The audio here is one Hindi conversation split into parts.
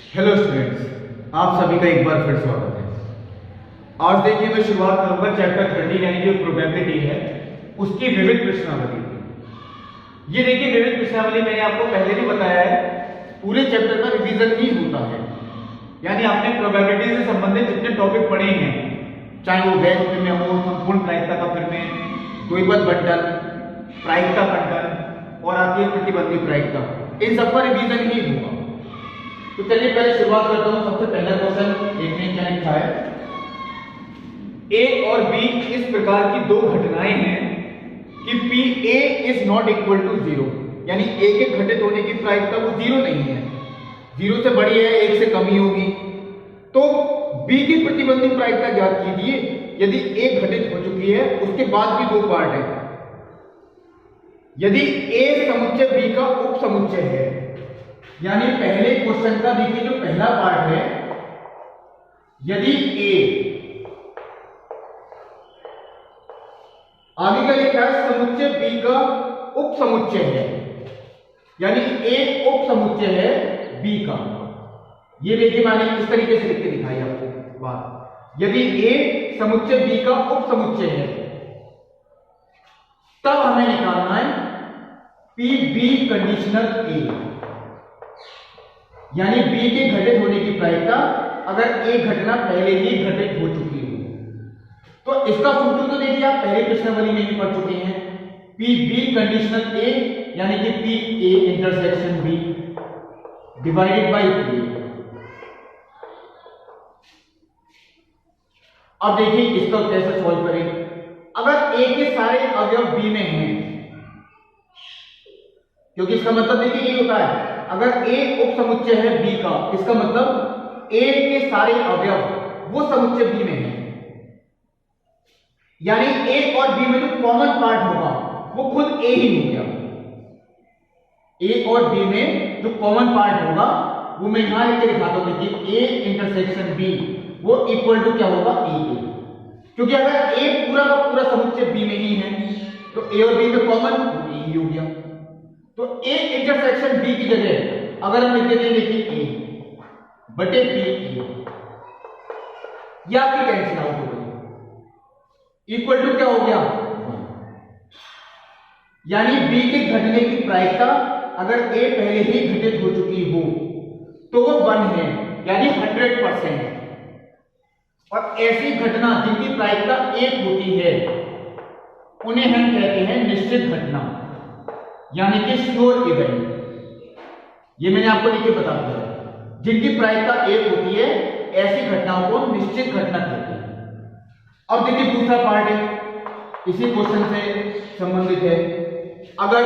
हेलो स्टूडेंट्स, आप सभी का एक बार फिर स्वागत है। आज देखिए मैं शुरुआत करूंगा चैप्टर 13 यानी जो प्रोबेबिलिटी है उसकी विविध प्रश्नावली की। ये देखिए विविध प्रश्नावली मैंने आपको पहले भी बताया है, पूरे चैप्टर का रिवीजन ही होता है। यानी आपने प्रोबेबिलिटी से संबंधित जितने टॉपिक पढ़े हैं, चाहे वो वैध प्रमेय हो, संपूर्ण प्रायिकता का प्रमेय, द्वैपद बंटन, प्रायिकता बंटन और आती है प्रतिबंधी प्रायिकता, इन सब का रिवीजन ही होगा। तो चलिए पहले शुरुआत करता हूं। सबसे पहला क्वेश्चन एक ने क्या लिखा है, ए और बी इस प्रकार की दो घटनाएं हैं कि P A is not equal to 0, यानी ए के घटित होने की प्रायिकता वो 0 नहीं है, 0 से बड़ी है, 1 से कम ही होगी। तो बी की प्रतिबंधी प्रायिकता ज्ञात कीजिए यदि ए घटित हो चुकी है, उसके बाद भी दो पार्ट है। यदि ए समुच्चय बी का उप समुच्चय है, यानी पहले क्वेश्चन का देखिए जो पहला पार्ट है, यदि ए आगे का लिखा है समुच्चय बी का उप समुच्चय है, यानी ए उप समुच्चय है बी का। ये देखिए मैंने इस तरीके से लिख के दिखाई आपको बात। यदि ए समुच्चय बी का उप समुच्चय है तब हमें निकालना है पी बी कंडीशनल ए, यानी बी के घटित होने की प्रायिकता अगर ए घटना पहले ही घटित हो चुकी हो। तो इसका सूत्र तो देखिए आप पहले प्रश्नावली में ही पढ़ चुके हैं, पी बी कंडीशनल ए यानी कि P A intersection B divided by P. अब देखिए इसका कैसे सॉल्व करें। अगर ए के सारे अवयव बी में हैं, क्योंकि इसका मतलब देखिए ये होता है अगर ए उप समुच्चय है बी का, इसका मतलब ए के सारे अवयव वो समुच्चय बी में है, यानी ए और बी में जो कॉमन पार्ट होगा वो खुद ए ही हो गया। ए और बी में जो कॉमन पार्ट होगा वो मैं यहां लिख के दिखाता हूं, देखिए ए इंटरसेक्शन बी वो इक्वल टू क्या होगा ए के, क्योंकि अगर ए पूरा का पूरा समुच्चय बी में ही है तो ए और बी में कॉमन ए ही हो गया। तो ए इंटरसेक्शन बी की जगह अगर हम लिख देते हैं देखिए ए बटे बी ए, यह आपकी कैंसिल आउट हो गई, इक्वल टू क्या हो गया 1। यानी बी के घटने की प्रायिकता अगर ए पहले ही घटित हो चुकी हो तो वो 1 है, यानी 100%। और ऐसी घटना जिनकी प्रायिकता 1 होती है उन्हें हम कहते हैं निश्चित घटना, यानी कि श्योर इवेंट। ये मैंने आपको लिख के बता दिया, जिनकी प्रायिकता 1 होती है ऐसी घटनाओं को निश्चित घटना कहते हैं। अब देखिए दूसरा पार्ट है, इसी क्वेश्चन से संबंधित है। अगर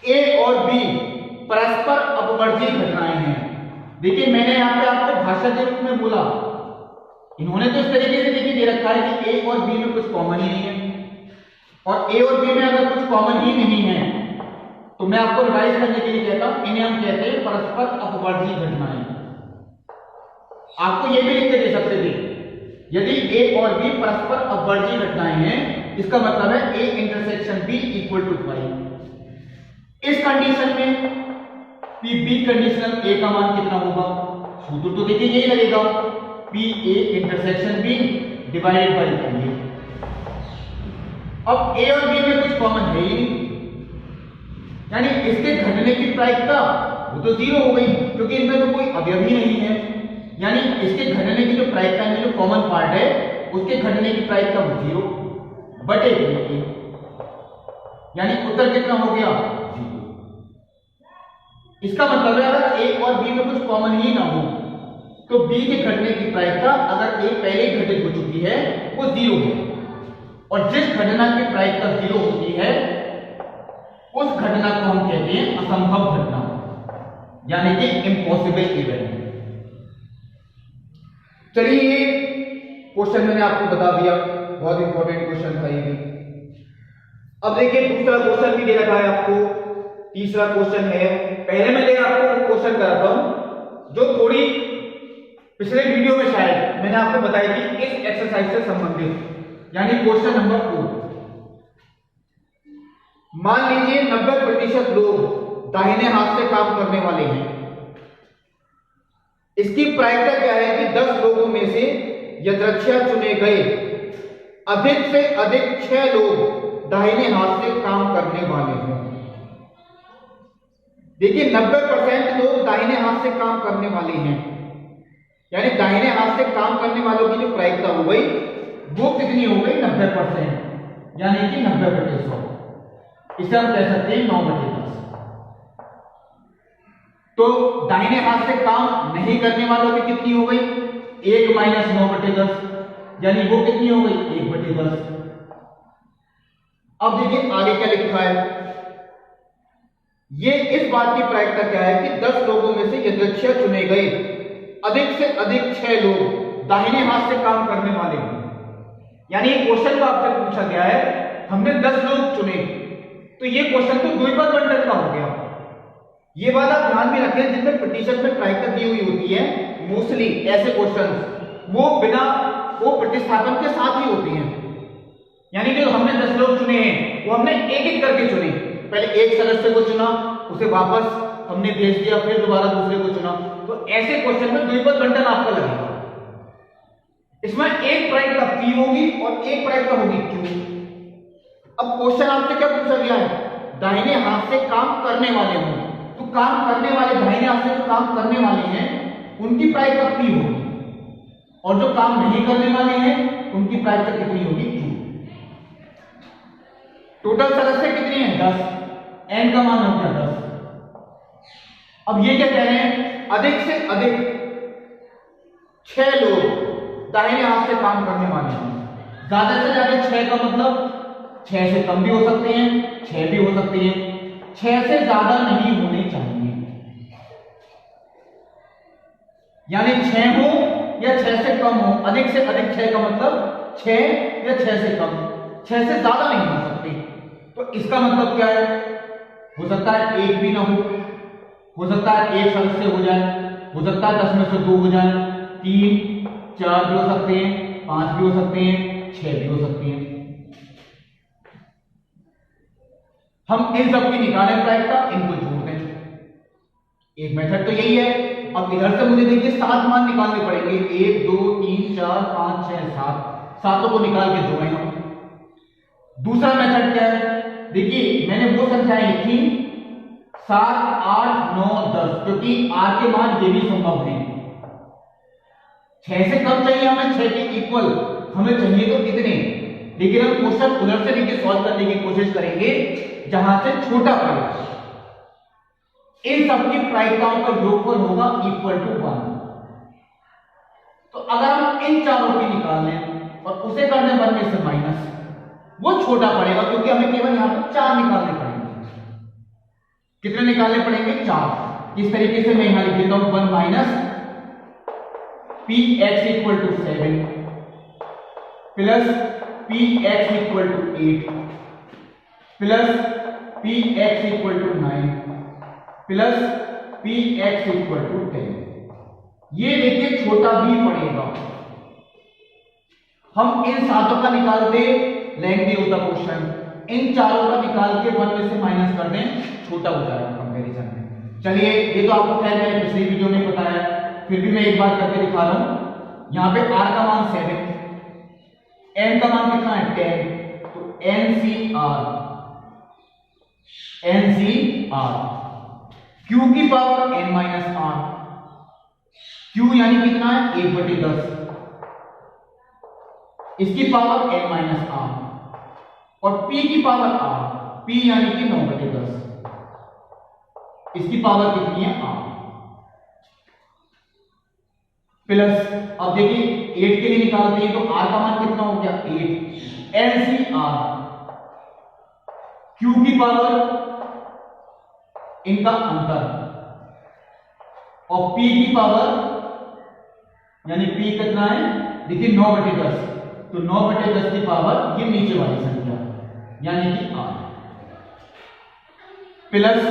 ए और बी परस्पर अपवर्ती घटनाएं हैं, देखिए मैंने यहां पे आपको भाषा के रूप में बोला, इन्होंने तो इस तरीके से देखिए दे रखा है कि ए और बी में कुछ कॉमन ही नहीं है, और ए और बी में अगर कुछ कॉमन ही नहीं है तो मैं आपको रिवाइज करने के लिए कहता हूं, इन्हें हम कहते हैं परस्पर अपवर्ती घटनाएं। आपको यह भी लिख के दे सकते थे, यदि ए और बी परस्पर अपवर्ती घटनाएं हैं, इसका मतलब है A intersection B equal to 5। इस कंडीशन में पी बी कंडीशनल ए का मान कितना होगा, सूत्र तो देखिए यही लगेगा, P A intersection B divided by P A. अब ए और बी में कुछ कॉमन है ही नहीं, यानी इसके घटने की प्रायिकता वो तो 0 हो गई, क्योंकि इनमें तो कोई अवयव ही नहीं है। यानी इसके घटने की जो प्रायिकता है, जो कॉमन पार्ट है, उसके घटने की प्रायिकता वो 0 बटे ए, यानी उत्तर कितना हो गया 0। इसका मतलब है अगर ए और बी में कुछ कॉमन ही ना हो तो बी के घटने की प्रायिकता अगर ए पहले घटित हो चुकी है वो 0 है, और जिस घटना की प्रायिकता 0 होती है उस घटना को हम कहते हैं असंभव घटना, यानी कि इम्पॉसिबल इवेंट। चलिए ये क्वेश्चन मैंने आपको बता दिया, बहुत इंपॉर्टेंट क्वेश्चन था ये भी। अब देखिए दूसरा क्वेश्चन भी दे रखा है आपको, तीसरा क्वेश्चन है। पहले मैं ले आपको क्वेश्चन कराता हूं जो थोड़ी पिछले वीडियो में शायद मैंने आपको बताई थी इस एक्सरसाइज से संबंधित, यानी क्वेश्चन नंबर 4। मान लीजिए 90% लोग दाहिने हाथ से काम करने वाले हैं। इसकी प्रायिकता क्या है कि 10 लोगों में से यदृच्छया चुने गए अधिक से अधिक 6 लोग दाहिने हाथ से काम करने वाले हैं। देखिए 90% लोग दाहिने हाथ से काम करने वाले हैं, यानी दाहिने हाथ से काम करने वालों की जो प्रायिकता हो गई वो कितनी हो गई 90%, यानी कि 90/100। इसे हम कह सकते हैं 9/10। तो दाहिने हाथ से काम नहीं करने वालों की कितनी हो गई 1 - 9/10, यानी वो कितनी हो गई 1/10। अब देखिए आगे क्या लिखा है, ये इस बात की प्रायिकता क्या है कि 10 लोगों में से यदृच्छया चुने गए अधिक से अधिक 6 लोग दाहिने हाथ से काम करने वाले हैं। यानी क्वेश्चन तो आपसे पूछा गया है, हमने 10 लोग चुने, तो ये क्वेश्चन तो द्विपद बंटन का हो गया। ये वाला ध्यान भी रखें, जिनमें प्रतिशत में प्रायिकता दी हुई होती है, मोस्टली ऐसे क्वेश्चन वो प्रतिस्थापन के साथ ही होते हैं। यानी जो हमने 10 लोग चुने हैं वो हमने एक एक करके चुने, पहले एक सदस्य को चुना, उसे वापस हमने भेज दिया, फिर दोबारा दूसरे को चुना। तो ऐसे क्वेश्चन में द्विपद बंटन आपका लगेगा। इसमें एक प्रायिकता P होगी और एक प्रायिकता होगी Q। अब क्वेश्चन आपसे क्या पूछा गया है, दाहिने हाथ से काम करने वाले हों, तो काम करने वाले दाहिने हाथ से जो काम करने वाले हैं उनकी प्रायिकता P होगी, और जो काम नहीं करने वाले हैं उनकी प्रायिकता कितनी होगी Q। टोटल सदस्य कितने हैं 10, n का मान हो गया 10। अब ये क्या कह रहे हैं, अधिक से अधिक 6 लोग दाहिने हाथ से काम करने वाले हैं। ज्यादा से ज्यादा 6 का मतलब 6 से कम भी हो सकते हैं, 6 भी हो सकते हैं, 6 से ज्यादा नहीं होने चाहिए। यानी 6 हो या 6 से कम हो, अधिक से अधिक 6 का मतलब 6 या 6 से कम, 6 से ज्यादा नहीं हो सकते। तो इसका मतलब क्या है, हो सकता है एक भी ना हो सकता है एक सदस्य हो जाए, हो सकता है 10 में से 2 हो जाए, 3 4 भी हो सकते हैं, 5 भी हो सकते हैं, 6 भी हो सकती हैं। हम इन सब की निकालें प्रायिकता, इनको जोड़ दें। एक मेथड तो यही है। अब इधर से मुझे देखिए 7 मान निकालने पड़ेंगे, 1 2 3 4 5 6 7, सातों को निकाल के जोड़ें हम। दूसरा मेथड क्या है, देखिए मैंने वो संख्याएं लिखी 7 8 9 10, क्योंकि r के मान ये भी संभव है। 6 से कम चाहिए हमें, 6 के इक्वल हमें चाहिए तो कितने, लेकिन हम क्वेश्चन उधर से देखिए सॉल्व करने की कोशिश करेंगे जहां से छोटा पड़ेगा। इन सबकी प्रायिकताओं का योगफल होगा =1। तो अगर हम इन चारों की निकाल लें और उसे कर दें 1 में से माइनस, वो छोटा पड़ेगा, क्योंकि हमें केवल यहां पर 4 निकालने पड़ेंगे। कितने निकालने पड़ेंगे 4। इस तरीके से मैं यहां लिख देता हूं 1 minus px = 7 plus px = 8 plus px = 9 plus px = 10। ये देखिए छोटा भी पड़ेगा। हम इन सातों का निकालते लेंगे होता क्वेश्चन, इन चारों का निकाल के 1 में से माइनस कर दें, छोटा हो जाएगा कंपैरिजन में। चलिए ये तो आपको खैर मैंने पिछली वीडियो में बताया, फिर भी मैं एक बार करके दिखा रहा हूं। यहां पे r का मान 7, n का मान कितना है 10, तो NCR q की पावर n - r, q यानी कितना है 1/10, इसकी पावर n - r, और p की पावर r, p यानी कि 9/10, इसकी पावर कितनी है r, प्लस अब देखिए 8 के लिए निकालते हैं तो r का मान कितना हो गया 8, NCR q की पावर इनका अंतर और p की पावर, यानी p कितना है देखिए 9/10, तो 9/10 की पावर ये नीचे वाली संख्या यानी कि r, प्लस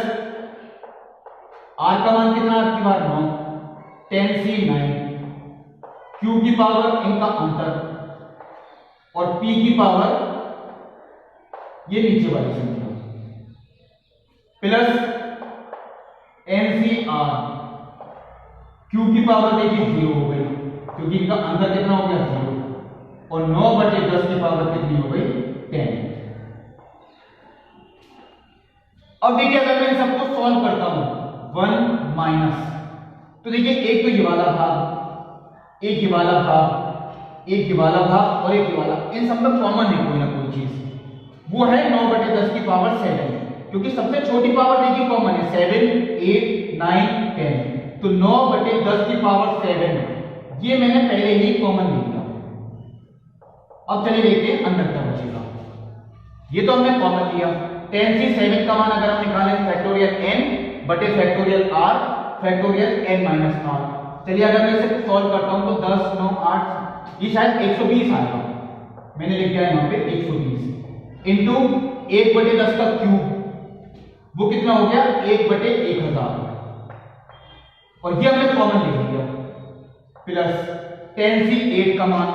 r का मान कितना आपकी बार 9, 10C 9, q की पावर इनका अंतर और p की पावर ये नीचे वाली संख्या, प्लस क्यू की पावर देखिए 0 हो गई, क्योंकि इनका अंदर कितना हो गया 0, और 9/10 की पावर कितनी हो गई 10। अब देखिए अगर मैं इन सबको सॉल्व करता हूं 1 माइनस, तो देखिए एक तो ये वाला भाग, एक ये वाला भाग, एक ये वाला भाग और एक ये वाला, इन सब में कॉमन है कोई ना कोई चीज, वो है 9/10 की पावर 7, क्योंकि सबसे छोटी पावर देखिए कॉमन है 7, 8, 9, 10, तो 9/10 की पावर 7 ये मैंने पहले ही कॉमन ले लिया। अब चलिए देखते हैं अंदर क्या बचेगा। ये तो हमने कॉमन लिया, 10 से 7 का मान अगर हम निकालें फैक्टोरियल n बटे factorial r factorial n minus r। चलिए अगर मैं इसे सॉल्व करता हूं तो 10, 9, 8, ये शायद 120 आएगा, मैंने लिख दिया यहां पे 120 इंटू 1/10 का क्यूब, वो कितना हो गया 1/1000, और ये हमने कॉमन ले लिया, प्लस 10 से 8 का मान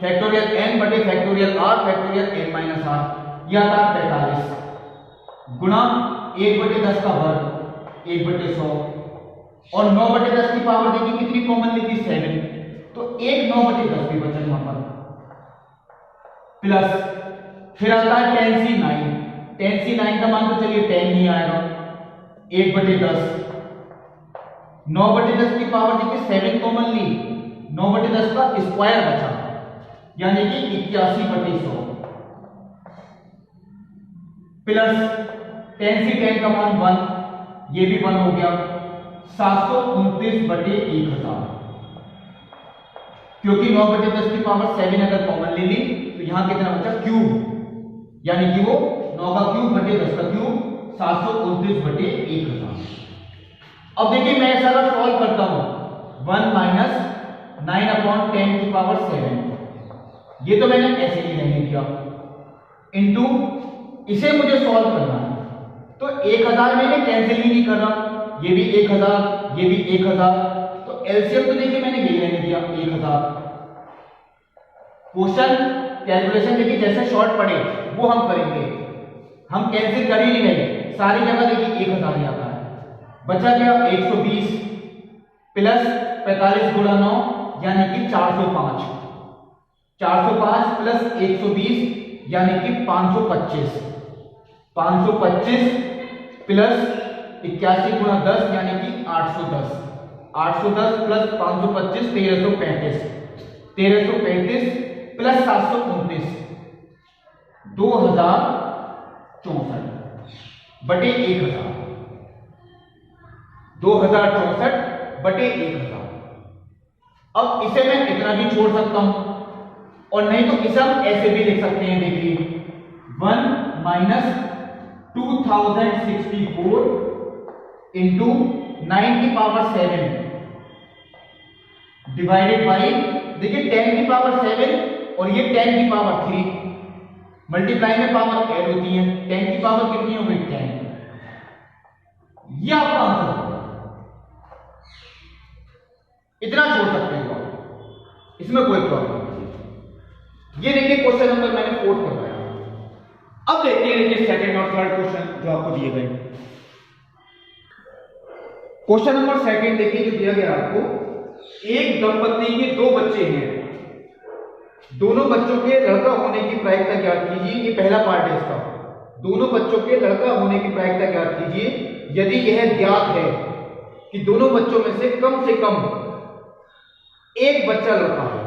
फैक्टोरियल n बटे factorial r factorial n minus r, यह आता 45 गुणा 1/10 का वर्ग 1/100, और 9/10 की पावर देखिए कितनी कॉमन ली थी 7, तो एक 9/10 भी बचा यहां पर, प्लस फिर आता है 10 से 9, 10 से 9 का मान तो चलिए 10 ही आएगा, 1/10, 9/10 की पावर देखिए 7 कॉमन ली, 9/10 का स्क्वायर बचा, यानी कि 81/100, प्लस 10 से 10 का मान 1, ये भी 1 हो गया, 729/1000, क्योंकि 9/10 की पावर 7 अगर कॉमन ले ली तो यहां कितना बचा क्यूब, यानी कि वो 9 का क्यूब बटे 10 का क्यूब 729/1000। अब देखिए मैं ऐसा अगर सॉल्व करता हूं 1 माइनस 9/10 की पावर 7, ये तो मैंने ऐसे ही रहने दिया, इंटू इसे मुझे सॉल्व करना है, तो 1000 मैंने कैंसिल ही नहीं कर रहा, ये भी 1000, ये भी 1000, तो एलसीएम तो देखिए मैंने यही रहने दिया 1000। क्वेश्चन कैलकुलेशन देखिए जैसे शॉर्ट पड़े वो हम करेंगे, हम कैंसिल कर ही नहीं रहे, सारी जगह देखिए 1000 ही आता है, बचा गया 120 प्लस 45 गुणा 9 यानी कि 405, 405 प्लस 120 यानी कि 525, 525 प्लस 81 गुणा 10 यानी कि 810, 810 प्लस 525 1335, 1335 प्लस 729 2064 बटे 1000, 2064 बटे 1000। अब इसे मैं इतना भी छोड़ सकता हूं, और नहीं तो इसे हम ऐसे भी लिख सकते हैं, देखिए 1 माइनस 2064 इंटू 9 की पावर 7 डिवाइडेड बाई, देखिए 10 की पावर 7 और ये 10 की पावर 3, मल्टीप्लाई में पावर ऐड होती है, 10 की पावर कितनी हो गई 10, ये आपका आंसर होगा। इतना छोड़ सकते हैं आप, इसमें कोई प्रॉब्लम नहीं। ये देखिए क्वेश्चन नंबर मैंने 4 करवाया। अब देखते हैं देखिए सेकंड और थर्ड क्वेश्चन जो आपको दिए गए। क्वेश्चन नंबर सेकंड देखिए जो दिया गया आपको, एक दंपति के 2 बच्चे हैं, दोनों बच्चों के लड़का होने की प्रायिकता ज्ञात कीजिए। ये पहला पार्ट है इसका, दोनों बच्चों के लड़का होने की प्रायिकता ज्ञात कीजिए यदि यह ज्ञात है कि दोनों बच्चों में से कम एक बच्चा लड़का है।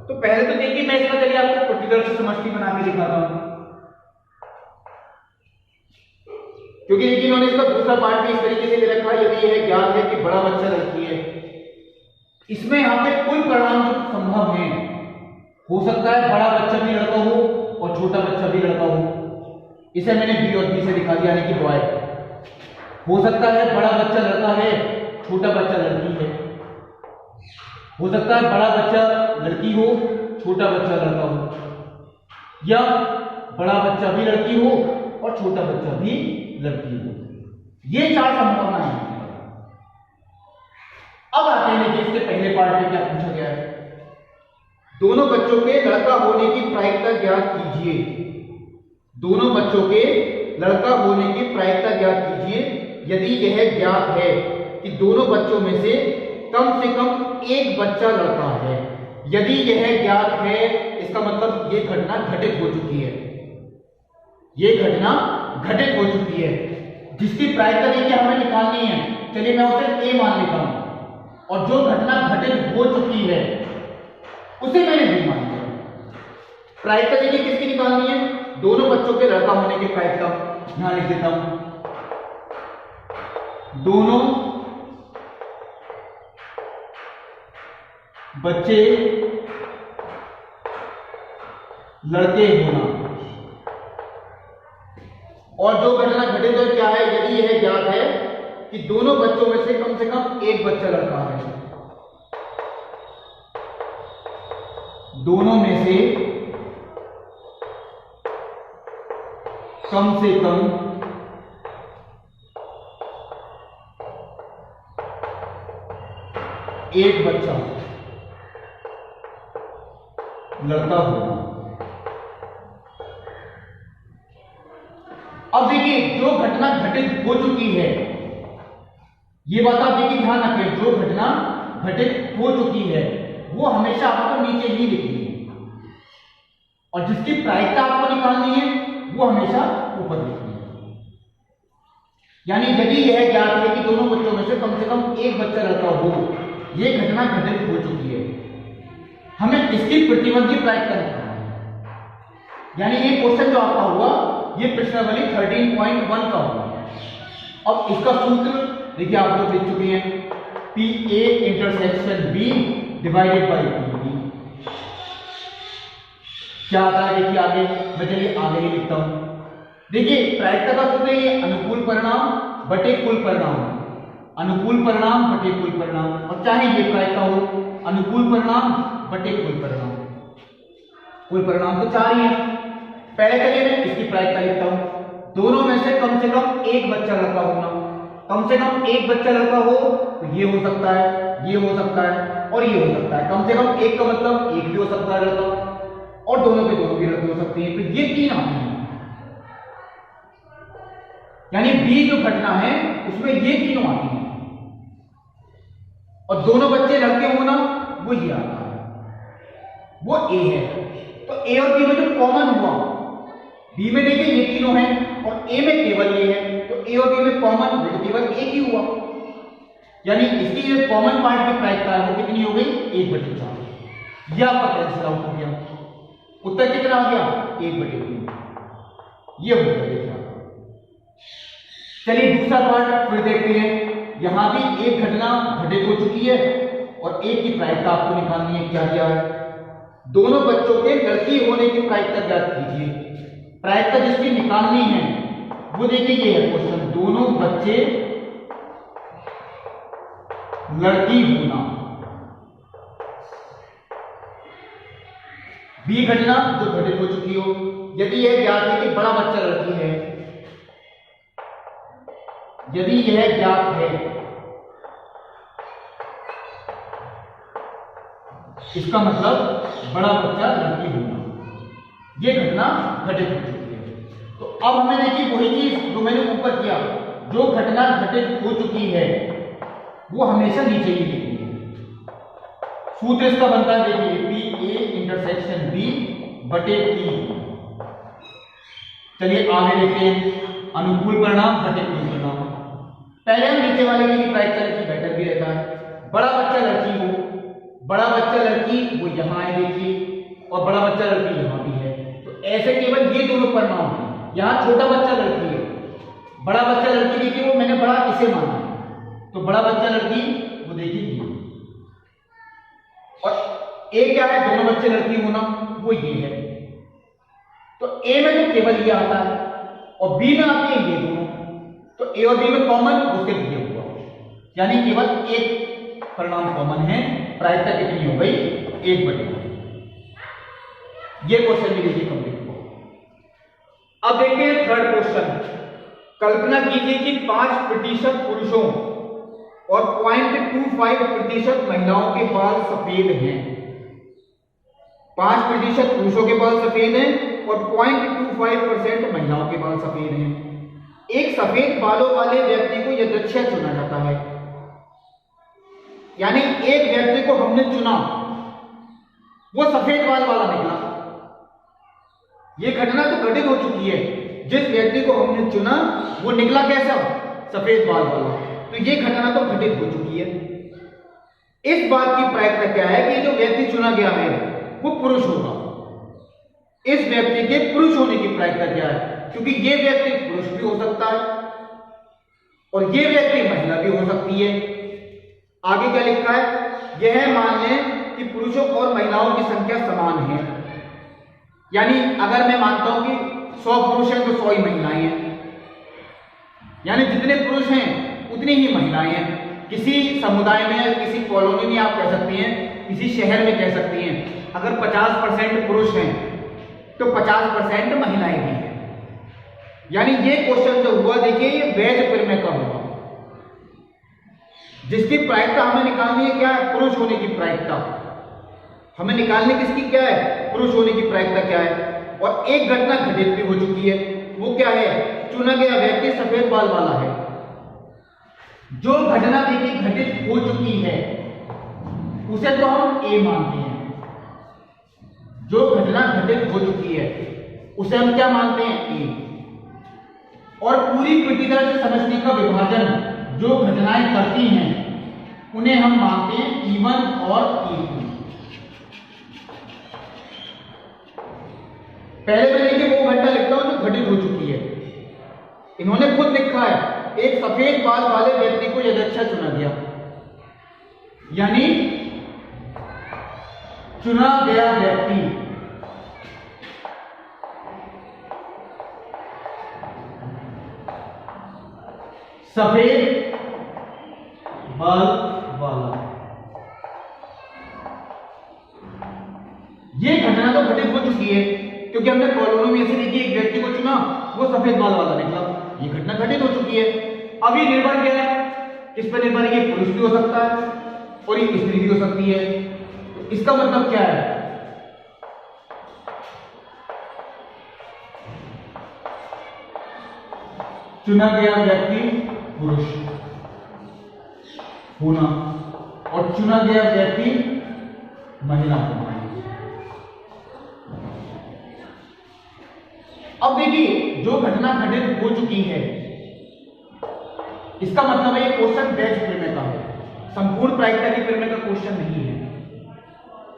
तो पहले तो देखिए मैं इसका चलिए आपको पर्टिकुलर से समझती बना के दिखाता हूं, क्योंकि देखिए इन्होंने इसका दूसरा पार्ट भी इस तरीके से दे रखा है, यदि यह ज्ञात है कि बड़ा बच्चा लड़की है। इसमें यहां पे कुल परिणाम जो संभव है, हो सकता है बड़ा बच्चा भी लड़का हो और छोटा बच्चा भी लड़का हो, इसे मैंने बी और बी से दिखा दिया, यानी कि बॉय। हो सकता है बड़ा बच्चा लड़का है, छोटा बच्चा लड़की है, हो सकता है बड़ा बच्चा लड़की हो, छोटा बच्चा लड़का हो, या बड़ा बच्चा भी लड़की हो और छोटा बच्चा भी लड़की हो। ये 4 संभावनाएं हैं। अब आते हैं कि इसके पहले पार्ट में क्या पूछा गया है, दोनों बच्चों के लड़का होने की प्रायिकता ज्ञात कीजिए। दोनों बच्चों के लड़का होने की प्रायिकता ज्ञात कीजिए यदि यह ज्ञात है कि दोनों बच्चों में से कम से कम एक बच्चा लड़का है। यदि यह ज्ञात है, इसका मतलब ये घटना घटित हो चुकी है, ये घटना घटित हो चुकी है, जिसकी प्रायिकता देखिए हमें निकालनी है। चलिए मैं उसे ए मान लेता हूं, और जो घटना घटित हो चुकी है उसे मैंने बी मान लिया। प्रायिकता देखिए किसकी निकालनी है? दोनों बच्चों के लड़का होने की प्रायिकता। यहां लिख देता हूं, दोनों बच्चे लड़के होना, और जो घटना घटित हो क्या है? यदि यह ज्ञात है कि दोनों बच्चों में से कम एक बच्चा लड़का है, दोनों में से कम एक बच्चा लड़का होगा। अब देखिए जो घटना घटित हो चुकी है, ये बात आप देखिए ध्यान रखें, जो घटना घटित हो चुकी है वो हमेशा आपको नीचे ही लिखनी है, और जिसकी प्रायिकता आपको निकालनी है वो हमेशा ऊपर लिखनी है। यानी यदि यह ज्ञात है कि दोनों बच्चों में से कम एक बच्चा लड़का हो, यह घटना घटित हो चुकी है, हमें इसकी प्रतिबंधी प्रायिकता निकालनी है। यानी ये क्वेश्चन जो आपका हुआ, ये प्रश्नावली 13.1 का हुआ। अब इसका सूत्र देखिए आप लोग लिख चुके हैं, P A intersection B divided by P B. क्या आता है देखिए आगे, मैं चलिए आगे ही लिखता हूं। देखिए प्रायिकता का सूत्र ये अनुकूल परिणाम बटे कुल परिणाम, अनुकूल परिणाम बटे कुल परिणाम, और चाहे ये प्रायिकता हो अनुकूल परिणाम बटे कुल परिणाम। कुल परिणाम तो 4 ही है। पहले चलिए मैं इसकी प्रायिकता लिखता हूं, दोनों में से कम एक बच्चा लड़का होना। कम से कम एक बच्चा लड़का हो तो ये हो सकता है, ये हो सकता है, और ये हो सकता है। कम से कम एक का मतलब एक भी हो सकता है लड़का, और दोनों के दोनों भी लड़के हो सकते हैं, तो ये 3 आते हैं। यानी बी जो घटना है उसमें ये तीनों आती हैं, और दोनों बच्चे लड़के होना वो ये आता है, वो ए है। तो ए और बी में जो कॉमन हुआ, बी में देखिए ये तीनों हैं और ए में केवल ये है, तो ए और बी में कॉमन केवल एक ही हुआ। यानी इसकी जो कॉमन पार्ट की प्रायिकता है वो कितनी हो गई? 1/4। यह आपका कैंसिल आउट हो गया। उत्तर कितना आ गया? 1/3। ये हो गया देखिए। चलिए दूसरा पार्ट फिर देखते हैं। यहां भी एक घटना घटित हो चुकी है और एक की प्रायिकता आपको निकालनी है। क्या किया है? दोनों बच्चों के लड़की होने की प्रायिकता ज्ञात कीजिए। प्रायिकता जिसकी निकालनी है वो देखिए ये है क्वेश्चन, दोनों बच्चे लड़की होना। बी घटना जो घटित हो चुकी हो, यदि यह ज्ञात है कि बड़ा बच्चा लड़की है, यदि यह ज्ञात है, इसका मतलब बड़ा बच्चा लड़की होना, यह घटना घटित हो चुकी है। तो अब हमें देखिए वही चीज जो मैंने ऊपर किया, जो घटना घटित हो चुकी है वो हमेशा नीचे ही लिखनी है। सूत्र इसका बनता है देखिए पी ए इंटरसेक्शन बी बटे पी। चलिए आगे देखते हैं, अनुकूल परिणाम बटे कुल परिणाम। पहले हम नीचे वाले की प्रायिकता लिखी, बेटर भी रहता है। बड़ा बच्चा लड़की हो, बड़ा बच्चा लड़की वो यहां है देखिए, और बड़ा बच्चा लड़की यहां भी है, तो ऐसे केवल ये दोनों परिणाम हैं। यहां छोटा बच्चा लड़की है, बड़ा बच्चा लड़की देखिए वो मैंने बड़ा इसे माना है, तो बड़ा बच्चा लड़की वो देखिए, और ए क्या है? दोनों बच्चे लड़की होना, वो ये है। तो ए में तो केवल ये आता है और बी में आते हैं ये दोनों, तो ए और बी में कॉमन उसके ये हुआ, यानी केवल एक परिणाम कॉमन है। प्रायिकता कितनी हो गई? 1/2। ये क्वेश्चन भी देखिए कंप्लीट हुआ। अब देखिए थर्ड क्वेश्चन। कल्पना कीजिए कि 5% पुरुषों और 0.25% महिलाओं के बाल सफेद हैं। 5% पुरुषों के बाल सफेद हैं और 0.25% महिलाओं के बाल सफेद हैं। एक सफेद बालों वाले व्यक्ति को यदृच्छया चुना जाता है। यानी एक व्यक्ति को हमने चुना, वो सफेद बाल वाला निकला। ये घटना तो घटित हो चुकी है, जिस व्यक्ति को हमने चुना वो निकला कैसा, सफेद बाल वाला। तो ये घटना तो घटित हो चुकी है। इस बात की प्रायिकता क्या है कि जो व्यक्ति चुना गया है वो पुरुष होगा। इस व्यक्ति के पुरुष होने की प्रायिकता क्या है, क्योंकि ये व्यक्ति पुरुष भी हो सकता है और ये व्यक्ति महिला भी हो सकती है। आगे क्या लिखा है, यह मान लें कि पुरुषों और महिलाओं की संख्या समान है। यानी अगर मैं मानता हूं कि 100 पुरुष हैं तो 100 ही महिलाएं हैं, यानी जितने पुरुष हैं उतनी ही महिलाएं हैं। किसी समुदाय में, किसी कॉलोनी में आप कह सकती हैं, किसी शहर में कह सकती हैं, अगर 50% पुरुष हैं तो 50% महिलाएं भी हैं। यानी ये क्वेश्चन जो हुआ, देखिए ये वैध परिमेय का हुआ, जिसकी प्रायिकता हमें निकालनी है क्या है, पुरुष होने की प्रायिकता हमें निकालनी किसकी क्या है, पुरुष होने की प्रायिकता क्या है। और एक घटना घटित भी हो चुकी है, वो क्या है, चुना गया व्यक्ति सफेद बाल वाला है। जो घटना देखिए घटित हो चुकी है उसे तो हम ए मानते हैं। जो घटना घटित हो चुकी है उसे हम क्या मानते हैं, ए। और पूरी प्रतिदर्श समष्टि का विभाजन जो घटनाएं करती हैं उन्हें हम मानते हैं E1 और E2। पहले मैं देखिए वो घटना लिखता हूं जो घटित हो चुकी है। इन्होंने खुद लिखा है, एक सफेद बाल वाले व्यक्ति को यदृच्छा चुना गया, यानी चुना गया व्यक्ति सफेद बाल वाला। ये घटना तो घटित हो चुकी है, क्योंकि हमने कॉलोनी में से देखिए एक व्यक्ति को चुना, वो सफेद बाल वाला निकला। ये घटना घटित हो चुकी है। अब ये निर्भर क्या है, किस पर निर्भर है, ये पुरुष भी हो सकता है और ये स्त्री भी हो सकती है। तो इसका मतलब क्या है, चुना गया व्यक्ति पुरुष होना और चुना गया व्यक्ति महिला होना। अब देखिए जो घटना घटित हो चुकी है, इसका मतलब है ये क्वेश्चन वैध परिमेय का है, संपूर्ण प्रायिकता के परिमेय का क्वेश्चन नहीं है।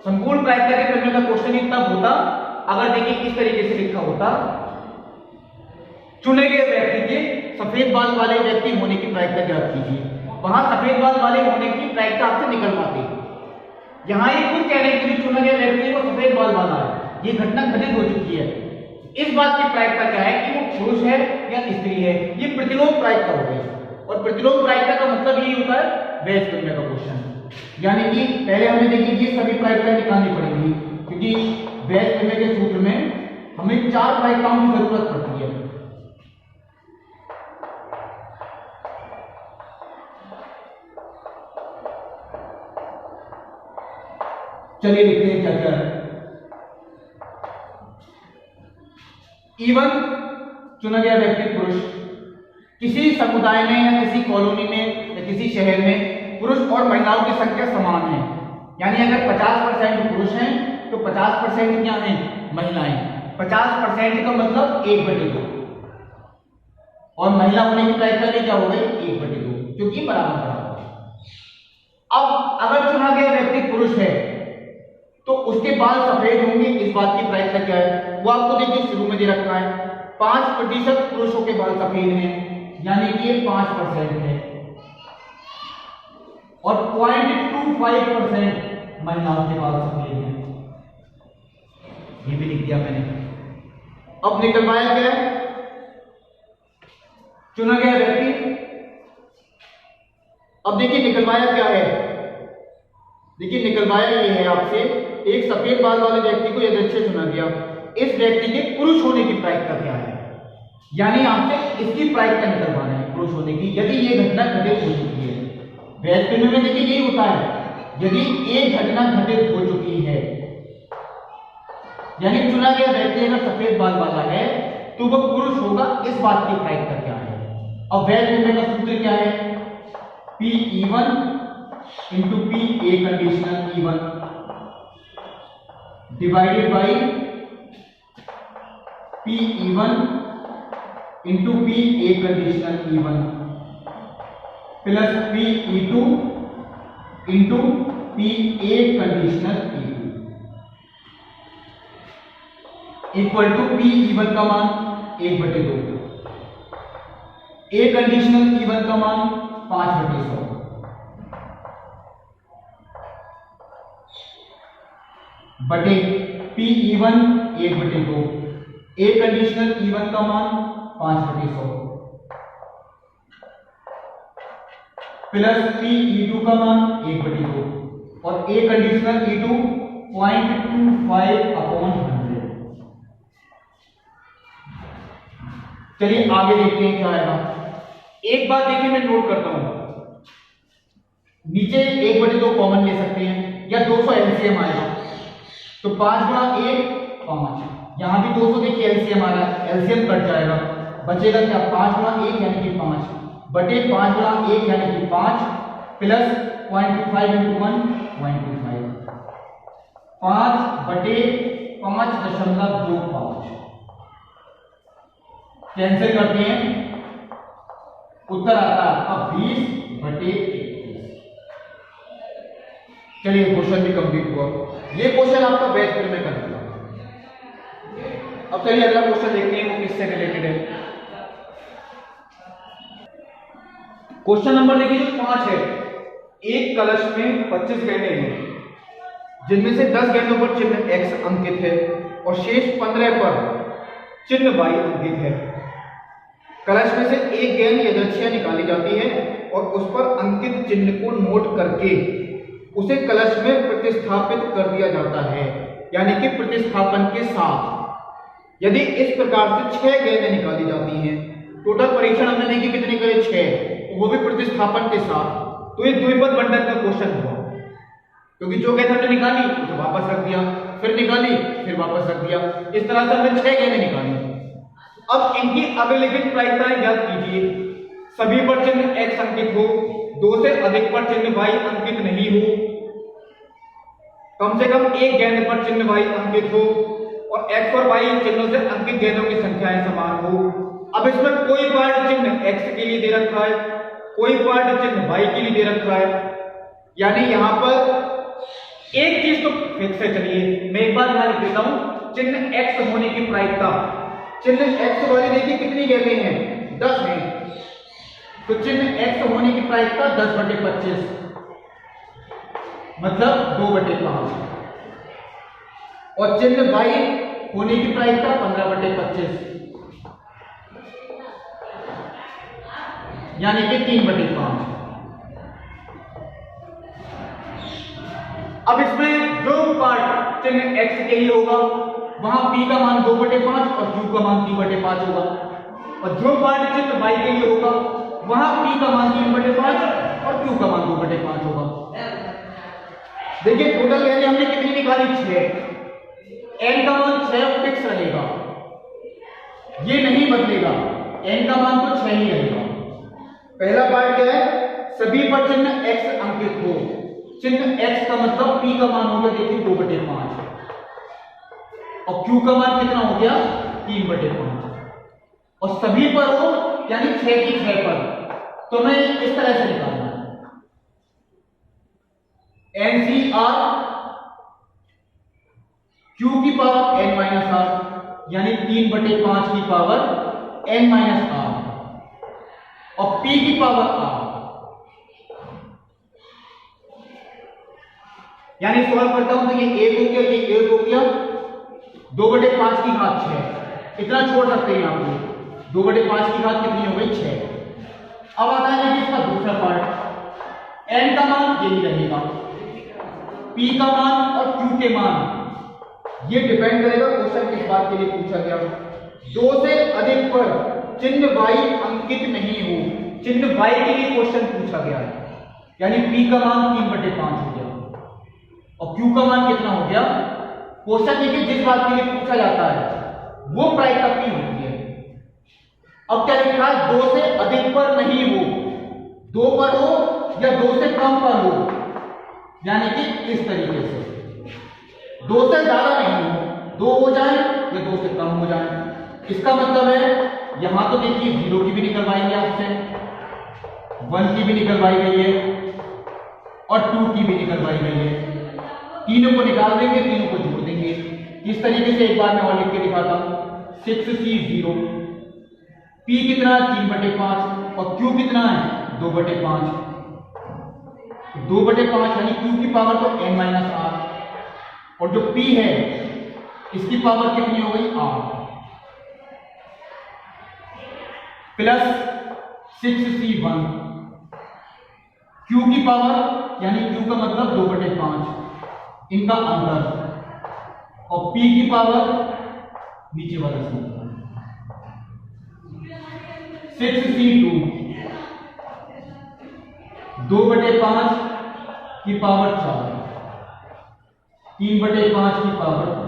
संपूर्ण प्रायिकता के परिमेय का क्वेश्चन ही तब होता अगर देखिए इस तरीके से लिखा होता, चुने गए व्यक्ति के सफेद बाल वाले व्यक्ति होने की प्रायिकता ज्ञात कीजिए। वहां सफेद बाल वाले होने की प्रायिकता आपसे निकल पाती। यहां ये खुद कह रहे हैं कि चुना गया व्यक्ति वो सफेद बाल वाला है, ये घटना घटित हो चुकी है। इस बात की प्रायिकता क्या है कि वो पुरुष है या स्त्री है, ये प्रतिलोम प्रायिकता हो गई। और प्रतिलोम प्रायिकता का मतलब यही होता है वैध परिमेय का क्वेश्चन। यानी कि पहले हमें देखिए ये सभी प्रायिकताएं निकालनी पड़ेंगी, क्योंकि वैध परिमेय के सूत्र में हमें 4 प्रायिकताओं की जरूरत पड़ती है। चलिए देखते हैं क्या क्या है। E1 चुना गया व्यक्ति पुरुष, किसी समुदाय में या किसी कॉलोनी में या किसी शहर में पुरुष और महिलाओं की संख्या समान है। यानी अगर 50% पुरुष हैं तो 50% क्या हैं, महिलाएं। 50% का मतलब 1/2 और महिला होने की प्रायिकता क्या हो गई, 1/2, क्योंकि बराबर बराबर। अब अगर चुना गया व्यक्ति पुरुष है तो उसके बाल सफेद होंगे, इस बात की प्रायिकता क्या है, वो आपको देखिए शुरू में दे रखा है। 5% पुरुषों के बाल सफेद हैं, यानी कि ये 5% है, और 0.25% महिलाओं के बाल सफेद हैं, ये भी लिख दिया मैंने। अब निकलवाया क्या है, चुना गया व्यक्ति। अब देखिए निकलवाया क्या है, देखिए निकलवाया ये है आपसे, एक सफेद बाल वाले व्यक्ति को यदृच्छा चुना गया, इस व्यक्ति के पुरुष होने की प्रायिकता क्या है, यानी आपसे इसकी प्रायिकता निकलवाना है पुरुष होने की, यदि ये घटना घटित हो चुकी है। वैध परिमेय में देखिए यही होता है, यदि एक घटना घटित हो चुकी है, यानी चुना गया व्यक्ति अगर सफेद बाल वाला है तो वह पुरुष होगा, इस बात की प्रायिकता क्या है। अब वैध परिमेय का सूत्र क्या है, P E1 into P A conditional E1 divided by P E1 into P A conditional E1 plus P E2 into P A conditional E2 equal to P E1 का मान 1/2, ए कंडीशनल E1 का मान 5/100 बटे पी E1 1/2, ए कंडीशनल E1 का मान 5/100 प्लस पी E2 का मान 1/2 और ए कंडीशनल E2 0.25/100। चलिए आगे देखते हैं क्या आएगा। एक बात देखिए, मैं नोट करता हूं, नीचे 1/2 कॉमन ले सकते हैं या 200 एलसीएम आएगा, तो 5 गुणा 1 5, यहां भी 200 देखिए एलसीएम आ रहा है, एलसीएम कट जाएगा, बचेगा क्या 5 गुणा 1 यानी कि 5 बटे 5 गुणा 1 यानी कि 5 प्लस 0.25 इंटू 1 0.25, 5 बटे 5.25 कैंसिल करते हैं, उत्तर आता है आपका 20/21। चलिए क्वेश्चन भी कंप्लीट हुआ। ये क्वेश्चन आपका बैच में कर दिया। अब चलिए अगला क्वेश्चन देखते हैं वो किससे रिलेटेड है। क्वेश्चन नंबर देखिए जो 5 है, एक कलश में 25 गेंदें हैं जिनमें से 10 गेंदों पर चिन्ह X अंकित है और शेष 15 पर चिन्ह Y अंकित है। कलश में से एक गेंद यदृच्छया निकाली जाती है और उस पर अंकित चिन्ह को नोट करके उसे कलश में प्रतिस्थापित कर दिया जाता है, यानी कि प्रतिस्थापन के साथ। यदि इस प्रकार से 6 गेंदें निकाली जाती हैं, टोटल परीक्षण हमने देखी कितने करे 6, वो भी प्रतिस्थापन के साथ, तो ये द्विपद बंटन का क्वेश्चन हुआ, क्योंकि जो गेंद हमने निकाली उसे वापस रख दिया, फिर निकाली फिर वापस रख दिया, इस तरह से हमने 6 गेंदें निकाली। अब इनकी अभिलिखित प्रायिकताएं याद कीजिए, सभी पर चिन्ह X अंकित हो, 2 से अधिक पर चिन्ह Y अंकित नहीं हो, कम से कम एक गेंद पर चिन्ह Y अंकित हो और X और Y चिन्हों से अंकित गेंदों की संख्याएं समान हो। अब इसमें कोई पार्ट चिन्ह X के लिए दे रखा है, कोई पार्ट चिन्ह Y के लिए दे रखा है, यानी यहां पर एक चीज तो फिक्स है। चलिए मैं एक बार ध्यान रख देता हूं, चिन्ह X होने की प्रायिकता, चिन्ह X वाली देखिए कितनी गेंदें हैं 10 हैं, तो चिन्ह X होने की प्रायिकता 10/25 मतलब 2/5 और चिन्ह Y होने की प्रायिकता 15/25 यानी कि 3/5। अब इसमें जो पार्ट चिन्ह X के लिए होगा वहां P का मान 2/5 और Q का मान 3/5 होगा, और जो पार्ट चिन्ह Y के लिए होगा वहां P का मान 3/5 और Q का मान 2/5 होगा। देखिए टोटल गेंदें हमने कितनी निकाली 6, N का मान 6 फिक्स रहेगा, ये नहीं बदलेगा, N का मान तो 6 ही रहेगा। पहला पार्ट क्या है, सभी पर चिन्ह X अंकित हो, चिन्ह X का मतलब P का मान हो गया देखिए 2/5 और Q का मान कितना हो गया 3/5 और सभी पर हो यानी 6 की 6 पर, तो मैं इस तरह से निकालना NCR Q की पावर n-r यानी 3/5 की पावर n-r और P की पावर r, यानी सॉल्व करता हूं तो ये 1 हो गया, ये 1 हो गया, 2/5 की घात 6, इतना छोड़ सकते हैं यहां पे, 2/5 की घात कितनी हो गई 6। अब आता है इसका दूसरा पार्ट, n का मान यही रहेगा, P का मान और Q के मान ये डिपेंड करेगा क्वेश्चन किस बात के लिए पूछा गया। 2 से अधिक पर चिन्ह Y अंकित नहीं हो, चिन्ह Y के लिए क्वेश्चन पूछा गया है, यानी P का मान 3/5 हो गया और Q का मान कितना हो गया। क्वेश्चन देखिए जिस बात के लिए पूछा जाता है वो प्रायिकता P होती है। अब क्या लिखा है, 2 से अधिक पर नहीं हो, 2 पर हो या 2 से कम पर हो, यानी कि इस तरीके से 2 से ज्यादा नहीं हो, 2 हो जाए या 2 से कम हो जाए। इसका मतलब है यहां तो देखिए 0 की भी निकलवाएंगे आपसे, 1 की भी निकलवाई गई है और 2 की भी निकलवाई गई है। तीनों को निकाल देंगे, तीनों को जोड़ देंगे। इस तरीके से एक बार मैं और लिख के दिखाता हूं, 6C0, P कितना है 3/5 और Q कितना है 2/5, 2/5 यानी Q की पावर तो n-r और जो P है इसकी पावर कितनी हो गई r प्लस 6C1, Q की पावर यानी Q का मतलब 2/5 इनका अंतर और P की पावर नीचे वाला से 6C2, 2/5 की पावर 4, 3/5 की पावर 2।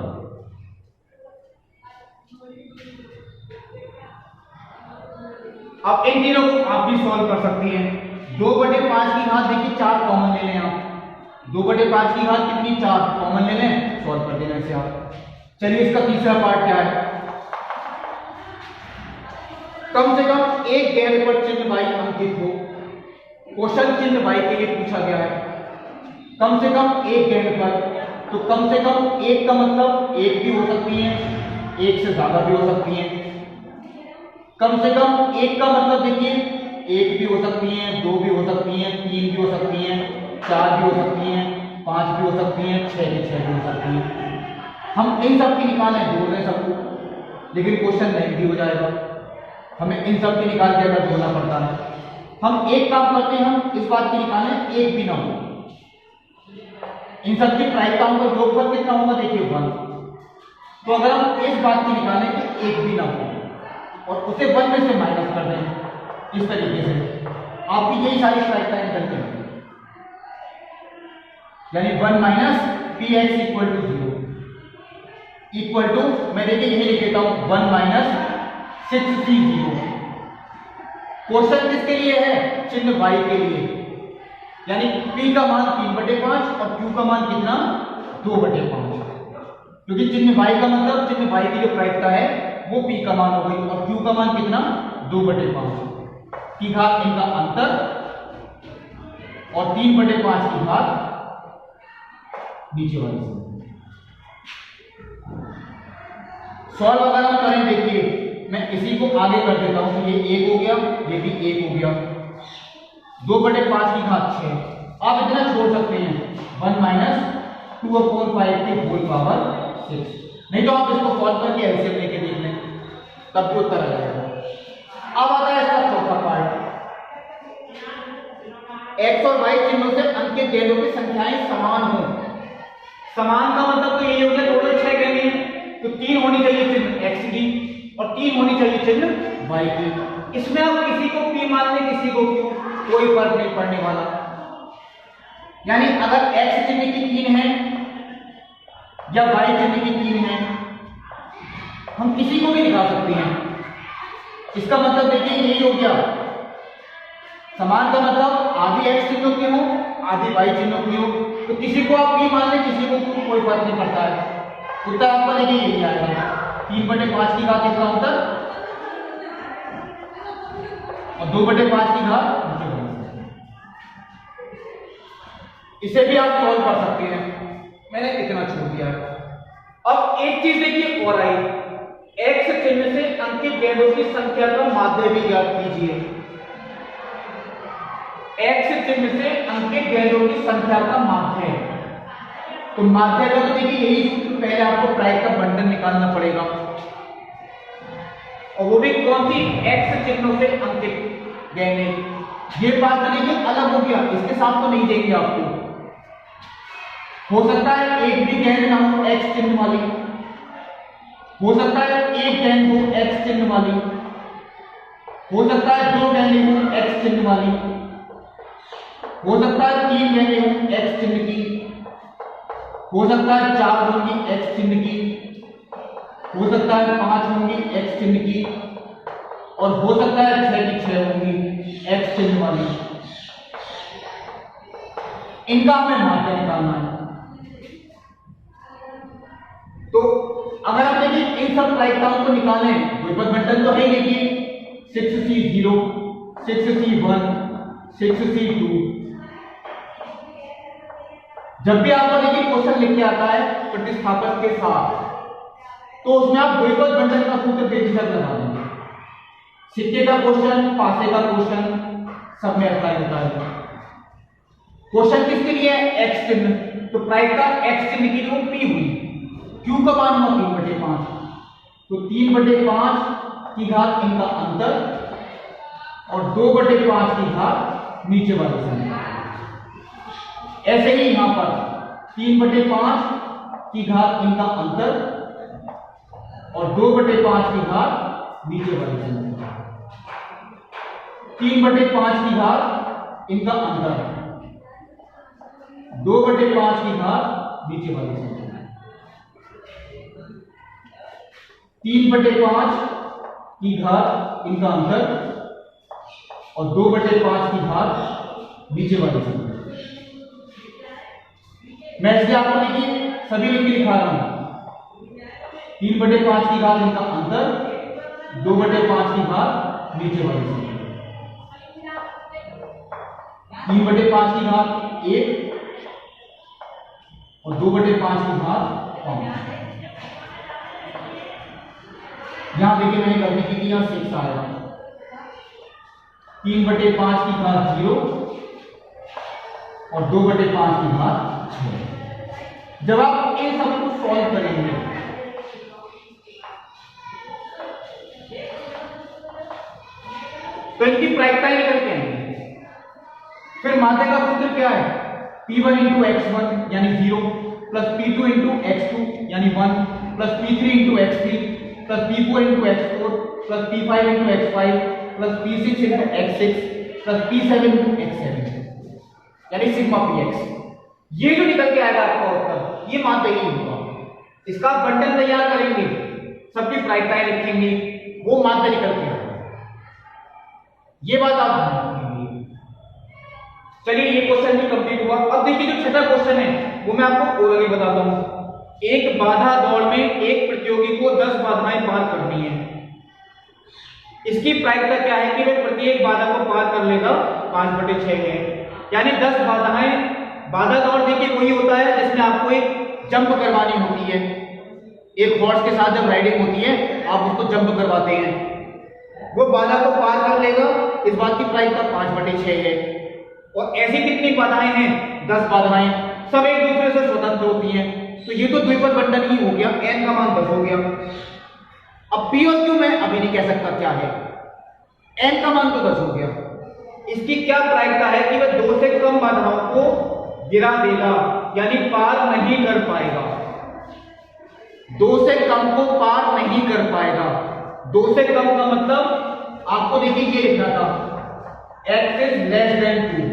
अब इन तीनों को आप भी सॉल्व कर सकती हैं। 2/5 की घात देखिए 4 कॉमन ले लें आप, 2/5 की घात कितनी 4 कॉमन ले लें, सॉल्व कर देना इसे आप। चलिए इसका तीसरा पार्ट क्या है, कम से कम एक गेंद पर चिन्ह y अंकित हो। क्वेश्चन चिन्ह y के लिए पूछा गया है, कम से कम एक गेंद पर, तो कम से कम एक का मतलब एक भी हो सकती है, एक से ज्यादा भी हो सकती है। कम से कम एक का मतलब देखिए एक भी हो सकती है, 2 भी हो सकती हैं, 3 भी हो सकती हैं, 4 भी हो सकती हैं, 5 भी हो सकती हैं, 6 भी हो सकती हैं। हम इन सब की निकालें, जोड़ दें सबको, लेकिन क्वेश्चन लेंथी हो जाएगा, हमें इन सब की निकाल के अगर जोड़ना पड़ता है। हम एक काम करते हैं, हम इस बात की निकालें एक भी ना हो, इन सब की प्रायिकताओं का योगफल कितना होगा देखिए 1। तो अगर हम इस बात की निकालें कि एक भी ना हो और उसे 1 में से माइनस कर दें, इस तरीके से आपकी यही सारी प्रायिकताएं निकलती हैं, यानी 1 minus px equal to 0 equal to, मैं देखिए यही लिख देता हूं 1 माइनस 6C0। क्वेश्चन किसके लिए है, चिन्ह y के लिए, यानी p का मान 3/5 और q का मान कितना 2/5, क्योंकि चिन्ह y का मतलब चिन्ह y की जो प्रायिकता है वो p का मान हो गई और q का मान कितना 2/5 की घात इनका अंतर और 3/5 की घात नीचे वाली से। सॉल्व अगर हम करें, देखिए मैं इसी को आगे कर देता हूं, तो ये 1 हो गया, ये भी 1 हो गया, 2/5 की घात 6। आप इतना छोड़ सकते हैं 1 माइनस 2/5 की होल पावर 6, नहीं तो आप इसको सॉल्व करके एलसीएम लेके देख लें, तब भी उत्तर आ जाएगा। अब आता है इसका चौथा पार्ट, x और y चिन्हों से अंकित गेंदों की संख्याएं समान हो। समान का मतलब तो यही हो गया टोटल 6 गेंदें हैं, तो 3 होनी चाहिए चिन्ह x की और 3 होनी चाहिए चिन्ह y की। इसमें आप किसी को p मान लें, किसी को q, कोई फर्क नहीं पड़ने वाला। यानी अगर x चिन्ह की 3 है या y चिन्ह की 3 है, हम किसी को भी दिखा सकते हैं। इसका मतलब देखिए यही हो गया, समान का मतलब आधी x चिन्हों की हो, आधी y चिन्हों की हो, तो किसी को आप p मान लें, किसी को कोई फर्क नहीं पड़ता है। उत्तर आपका देखिए यही आएगा, 3/5 की घात कितना उत्तर और 2/5 की घात। इसे भी आप सॉल्व कर सकते हैं, मैंने इतना छोड़ दिया है। अब एक चीज देखिए और आई, x चिन्ह से अंकित गेंदों की संख्या का माध्य भी ज्ञात कीजिए। x चिन्ह से अंकित गेंदों की संख्या का माध्य, तो माध्य का तो देखिए यही सूत्र, पहले आपको प्रायिकता बंधन निकालना पड़ेगा, और वो भी कौन सी, x चिन्हों से अंकित गेंदें। ये बात तो देखिए अलग हो गया, इसके साथ तो नहीं देंगे आपको। हो सकता है एक भी गेंद ना हो x चिन्ह वाली, हो सकता है एक गेंद हो x चिन्ह वाली, हो सकता है 2 गेंदें हो x चिन्ह वाली, हो सकता है 3 गेंदें हो x चिन्ह की, हो सकता है 4 होंगी x चिन्ह की, हो सकता है 5 होंगी x चिन्ह की, और हो सकता है 6 की 6 होंगी x चिन्ह वाली। इनका हमें माध्य निकालना है। तो अगर आप देखिए इन सब प्रायिकताओं को निकालें, द्विपद बंटन तो है देखिए 6C0, 6C1, 6C2। जब भी आपको देखिए क्वेश्चन लिख के आता है प्रतिस्थापन के साथ, तो उसमें आप द्विपद बंटन का सूत्र बेझिझक लगा देंगे। सिक्के का क्वेश्चन, पासे का क्वेश्चन सब में अप्लाई होता है। क्वेश्चन किसके लिए है? एक्स चिन्ह। तो प्रायिकता एक्स चिन्ह की जो पी हुई, क्यू का मान हुआ 3/5, तो 3/5 की घात इनका अंतर और 2/5 की घात नीचे वाले संख्या। ऐसे ही यहां पर 3/5 की घात इनका अंतर और 2/5 की घात नीचे वाली संख्या। 3/5 की घात इनका अंतर, 2/5 की घात नीचे वाली संख्या। 3/5 की घात इनका अंतर और 2/5 की घात नीचे वाली संख्या। मैं इसलिए आपको देखिए सभी लिख के दिखा रहा हूं। 3/5 की घात इनका अंतर, 2/5 की घात नीचे वाली संख्या। 3/5 की घात 1 और 2/5 की घात 5। यहां देखिए मैंने गलती की थी, यहां 6 आया। 3/5 की घात 0 और 2/5 की घात 6। जब आप इन सबको सॉल्व करेंगे तो इनकी प्रायिकताएं निकल के आएंगी। फिर माध्य का सूत्र क्या है? P1 इंटू x1 यानी 0 प्लस P2 इंटू x2 यानी 1 plus P3 into x3 plus P4 into x4 plus P5 into x5 plus P6 into x6 plus P7 into x7 यानी सिग्मा px। ये जो निकल के आएगा आपका उत्तर, ये माध्य ही होगा। इसका बंटन तैयार करेंगे, सबकी प्रायिकताएं लिखेंगे, वो माध्य निकल के आएगा। ये बात आप ध्यान रखेंगे। चलिए ये क्वेश्चन भी कंप्लीट हुआ। अब देखिए जो छठा क्वेश्चन है वो मैं आपको ओरली बताता हूं। एक बाधा दौड़ में एक प्रतियोगी को 10 बाधाएं पार करनी है। इसकी प्रायिकता क्या है कि वह प्रत्येक बाधा को पार कर लेगा 5/6 है, यानी 10 बाधाएं। बाधा दौड़ देखिए वही होता है जिसमें आपको एक जंप करवानी होती है। एक हॉर्स के साथ जब राइडिंग होती है आप उसको जंप करवाते हैं, वो बाधा को पार कर लेगा। इस बात की प्रायिकता 5/6 है। और ऐसी कितनी बाधाएं हैं? 10 बाधाएं, सब एक दूसरे से स्वतंत्र होती हैं। तो ये तो द्विपद बंटन ही हो गया, n का मान 10 हो गया। अब p और q मैं अभी नहीं कह सकता क्या है, n का मान तो 10 हो गया। इसकी क्या प्रायिकता है कि वह 2 से कम बाधाओं को गिरा देगा, यानी पार नहीं कर पाएगा। 2 से कम को पार नहीं कर पाएगा। 2 से कम का मतलब आपको देखिए ये लिखना था, x is less than 2।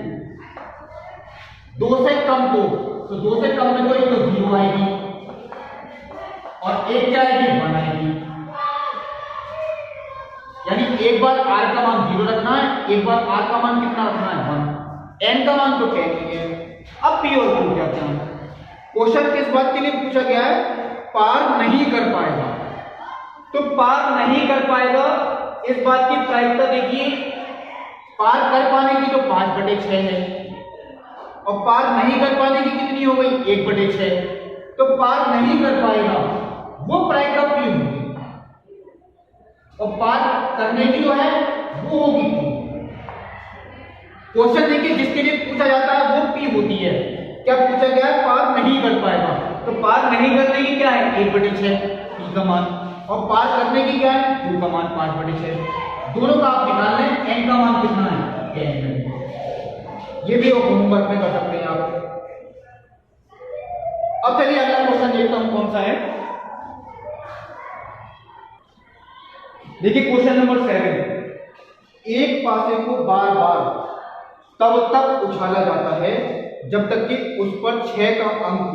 2 से कम को, तो 2 से कम में तो एक तो 0 आएगी और एक क्या आएगी? 1 आएगी। यानी एक बार r का मान 0 रखना है, एक बार r का मान कितना रखना है? 1। n का मान तो क्या है? अब p और q क्या क्या है? क्वेश्चन किस बात के लिए पूछा गया है? पार नहीं कर पाएगा। तो पार नहीं कर पाएगा, इस बात की प्रायिकता देखिए, पार कर पाने की तो 5/6 है और पार नहीं कर पाने की कितनी हो गई? 1/6। तो पार नहीं कर पाएगा वो प्रायिकता p होगी और पार करने की जो है वो होगी q। क्वेश्चन देखिए जिसके लिए पूछा जाता है वो p होती है। क्या पूछा गया है? पार नहीं कर पाएगा। तो पार नहीं करने की क्या है? 1/6 p का मान, और पार करने की क्या है? q का मान 5/6। दोनों का आप निकाल लें, n का मान कितना है? n। ये भी होमवर्क में कर सकते हैं आप। अब चलिए अगला क्वेश्चन देखता हूं कौन सा है। देखिए क्वेश्चन नंबर 7। एक पासे को बार बार तब तक उछाला जाता है जब तक कि उस पर 6 का अंक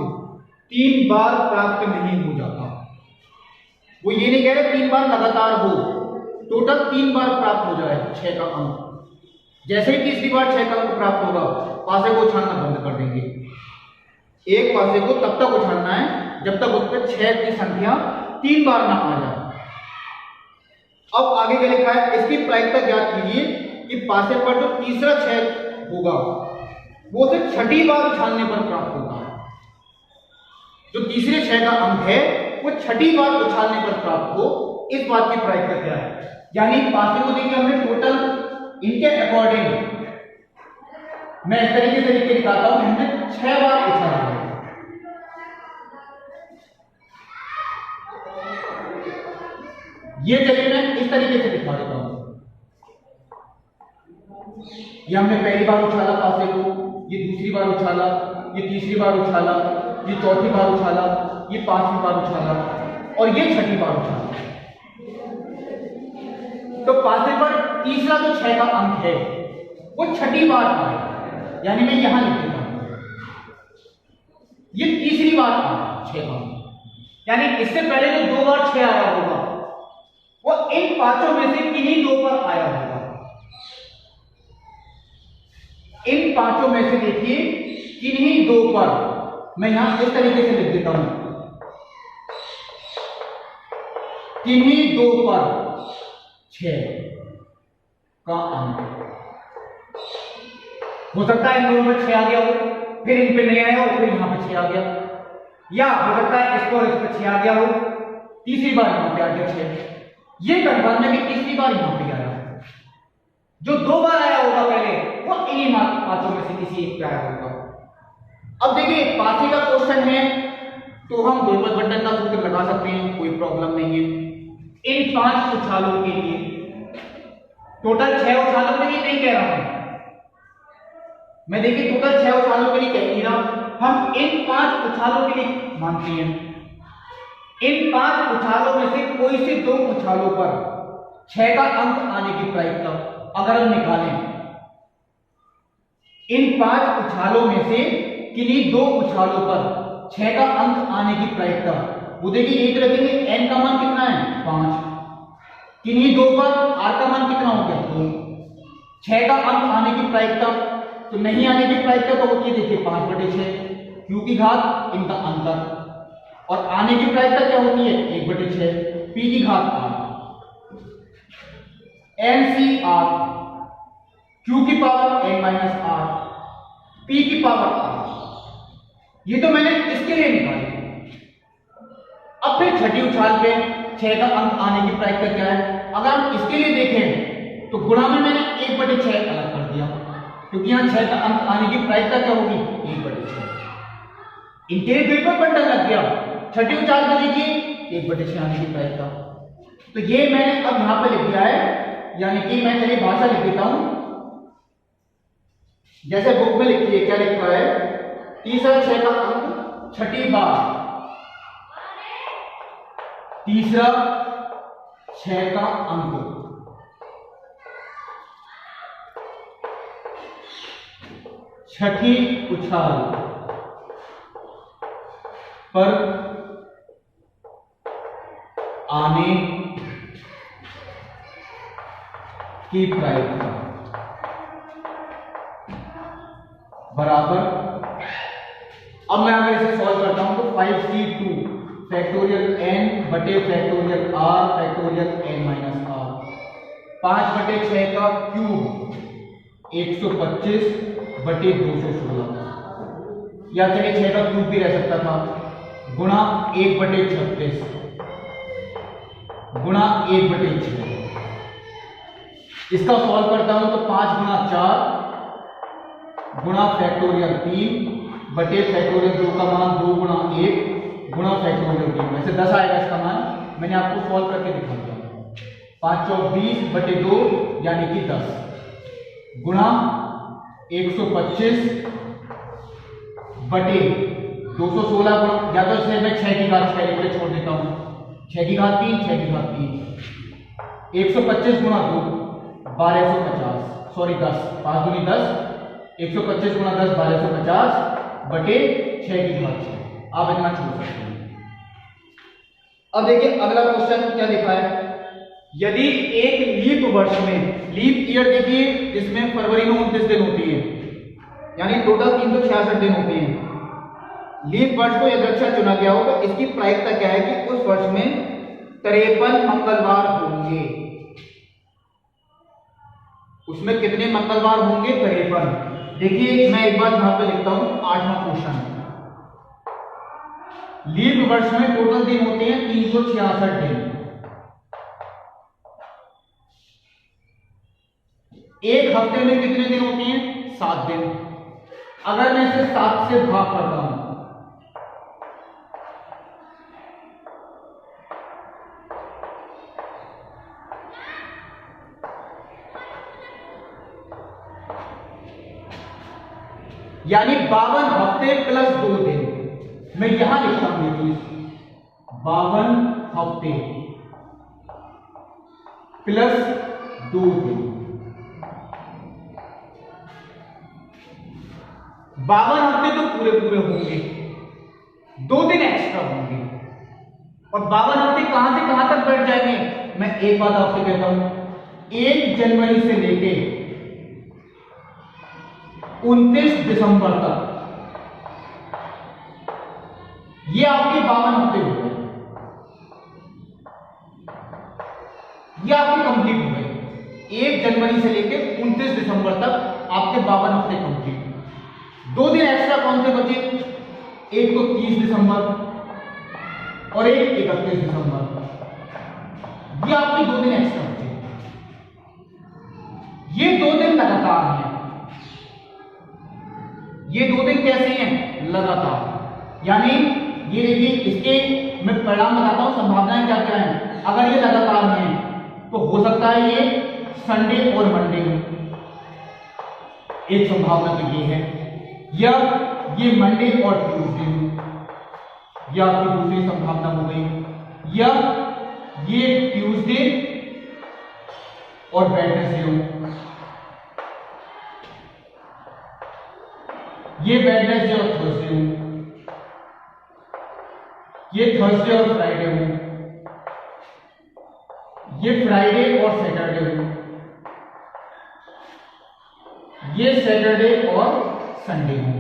3 बार प्राप्त नहीं हो जाता। वो ये नहीं कह रहे 3 बार लगातार हो, टोटल 3 बार प्राप्त हो जाए 6 का अंक। जैसे ही तीसरी बार 6 का अंक प्राप्त होगा पासे को उछालना बंद कर देंगे। एक पासे को तब तक उछालना है जब तक उस पर 6 की संख्या 3 बार ना आ जाए। अब आगे क्या लिखा है, इसकी प्रायिकता ज्ञात कीजिए कि पासे पर जो तीसरा 6 होगा वो सिर्फ 6ठी बार उछालने पर प्राप्त होगा। जो तीसरे 6 का अंक है वो 6ठी बार उछालने पर प्राप्त हो, इस बात की प्रायिकता क्या है। यानी पासे को देखिए हमने टोटल इनके अकॉर्डिंग मैं इस तरीके से लिख के दिखाता हूं, हमने 6 बार उछाला है। ये चलिए मैं इस तरीके से दिखा देता हूं। ये हमने पहली बार उछाला पासे को, ये दूसरी बार उछाला, ये तीसरी बार उछाला, ये चौथी बार उछाला, ये 5वीं बार उछाला और ये 6ठी बार उछाला। तो पासे पर तीसरा जो 6 का अंक है वो 6ठी बार आया, यानी मैं यहां लिख देता हूं ये तीसरी बार आया 6 का, यानी इससे पहले जो 2 बार 6 आया होगा वो इन 5 में से किन्हीं 2 पर आया होगा। इन 5 में से देखिए किन्हीं 2 पर, मैं यहां इस तरीके से लिख देता हूं, किन्हीं 2 पर 6 का अंक हो सकता है इन दोनों में 6 आ गया हो, फिर इन पे नहीं आया हो, फिर यहां पे 6 आ गया, या हो सकता है इस पर 6 आ गया हो, तीसरी बार यहां पे आ गया 6। ये कंफर्म है कि तीसरी बार यहां पे आया। जो 2 बार आया होगा पहले वो इन्हीं 5 में से किसी एक पे आया होगा। अब देखिए पासे का क्वेश्चन है तो हम गुणपत बंटन का सूत्र लगा सकते हैं, कोई प्रॉब्लम नहीं है। इन 5 उछालों के लिए टोटल 6 उछालों के लिए नहीं कह रहा हूं मैं, देखिए टोटल 6 उछालों के लिए कह नहीं रहा, हम इन 5 उछालों के लिए मानते हैं। इन 5 उछालों में से कोई से 2 उछालों पर 6 का अंक आने की प्रायिकता अगर हम निकालें, इन 5 उछालों में से किन्हीं 2 उछालों पर 6 का अंक आने की प्रायिकता, वो देखिए एक रखेंगे n का मान कितना है 5, किन्हीं 2 पर r का मान कितना हो गया 2, 6 का अंक आने की प्रायिकता, तो नहीं आने की प्रायिकता तो होती है देखिए 5/6 q की घात इनका अंतर, और आने की प्रायिकता क्या होती है 1/6 p की घात r, NCR q की power n minus r, p की पावर r। ये तो मैंने इसके लिए निकाली। अब फिर 6ठी उछाल पे 6 का अंक आने की प्रायिकता क्या है, अगर हम इसके लिए देखें तो गुणा में मैंने 1/6 अलग कर दिया, क्योंकि यहां 6 का अंक आने की प्रायिकता क्या होगी 1/6। इनके बिल्कुल बंटन लग गया। 6ठी उछाल पे देखिए 1/6 आने की प्रायिकता, तो ये मैंने अब यहां पे लिख दिया है, यानी कि मैं चलिए भाषा लिख देता हूं जैसे बुक में लिखिए। क्या लिखा है, तीसरा 6 का अंक 6ठी बार, तीसरा 6 का अंक 6ठी उछाल पर आने की प्रायिकता बराबर, अब मैं अगर इसे सॉल्व करता हूं तो 5c2 फैक्टोरियल n बटे factorial r factorial n minus r, 5/6 का क्यूब 125 बटे 216, या चलिए 6 का क्यूब भी रह सकता था, गुणा 1/36 गुणा 1/6। इसका सॉल्व करता हूं तो 5 गुणा 4 गुणा फैक्टोरियल 3 बटे फैक्टोरियल 2 का मान 2 गुणा 1 गुणा फैक्टोरियल 3, वैसे 10 आएगा इसका मान, मैंने आपको सॉल्व करके दिखा दिया। 5 चौक 20 बटे 2 यानी कि 10 गुणा 125 बटे 216 गुणा, या तो इसे मैं 6 की घात 6 लिख छोड़ देता हूं, 6 की घात 3 6 की घात 3, 125 गुणा 2 1250, सॉरी 10, 5 दूनी 10, 125 गुणा 10 1250 बटे 6 की घात 6, आप इतना छोड़ सकते हैं। अब देखिए अगला क्वेश्चन क्या लिखा है, यदि एक लीप वर्ष में, लीप ईयर देखिए जिसमें फरवरी में 29 दिन होती है, यानी टोटल 366 दिन होते हैं। लीप वर्ष को यदृच्छा चुना गया हो तो इसकी प्रायिकता क्या है कि उस वर्ष में 53 मंगलवार होंगे। उसमें कितने मंगलवार होंगे? 53। देखिए मैं एक बार यहां पे लिखता हूं 8वां क्वेश्चन। लीप वर्ष में टोटल दिन होते हैं 366 दिन। एक हफ्ते में कितने दिन होते हैं? 7 दिन। अगर मैं इसे 7 से भाग करता हूं यानी 52 हफ्ते प्लस 2 दिन, मैं यहां लिखता हूं देखिए 52 हफ्ते प्लस 2 दिन। 52 हफ्ते तो पूरे पूरे होंगे, 2 दिन एक्स्ट्रा होंगे। और 52 हफ्ते कहां से कहां तक बैठ जाएंगे? मैं एक बात आपसे कहता हूं, 1 जनवरी से लेके 29 दिसंबर तक ये आपके 52 हफ्ते हो गए, ये आपके कंप्लीट हो गए। 1 जनवरी से लेके 29 दिसंबर तक आपके 52 हफ्ते कंप्लीट। 2 दिन एक्स्ट्रा कौन से बचे? एक तो 30 दिसंबर और एक 31 दिसंबर, ये आपके 2 दिन एक्स्ट्रा बचे। ये 2 दिन लगातार हैं, ये 2 दिन कैसे हैं? लगातार। यानी ये देखिए, इसके मैं परिणाम बताता हूं, संभावनाएं क्या क्या हैं। अगर ये लगातार हैं तो हो सकता है ये संडे और मंडे हो, एक संभावना तो ये है, या ये मंडे और ट्यूसडे हो, या आपकी दूसरी संभावना हो गई, या ये ट्यूसडे और वेडनेसडे हो, ये वेडनेसडे और थर्सडे हो, ये थर्सडे और फ्राइडे हो, ये फ्राइडे और सैटरडे हो, ये सैटरडे और संडे हो।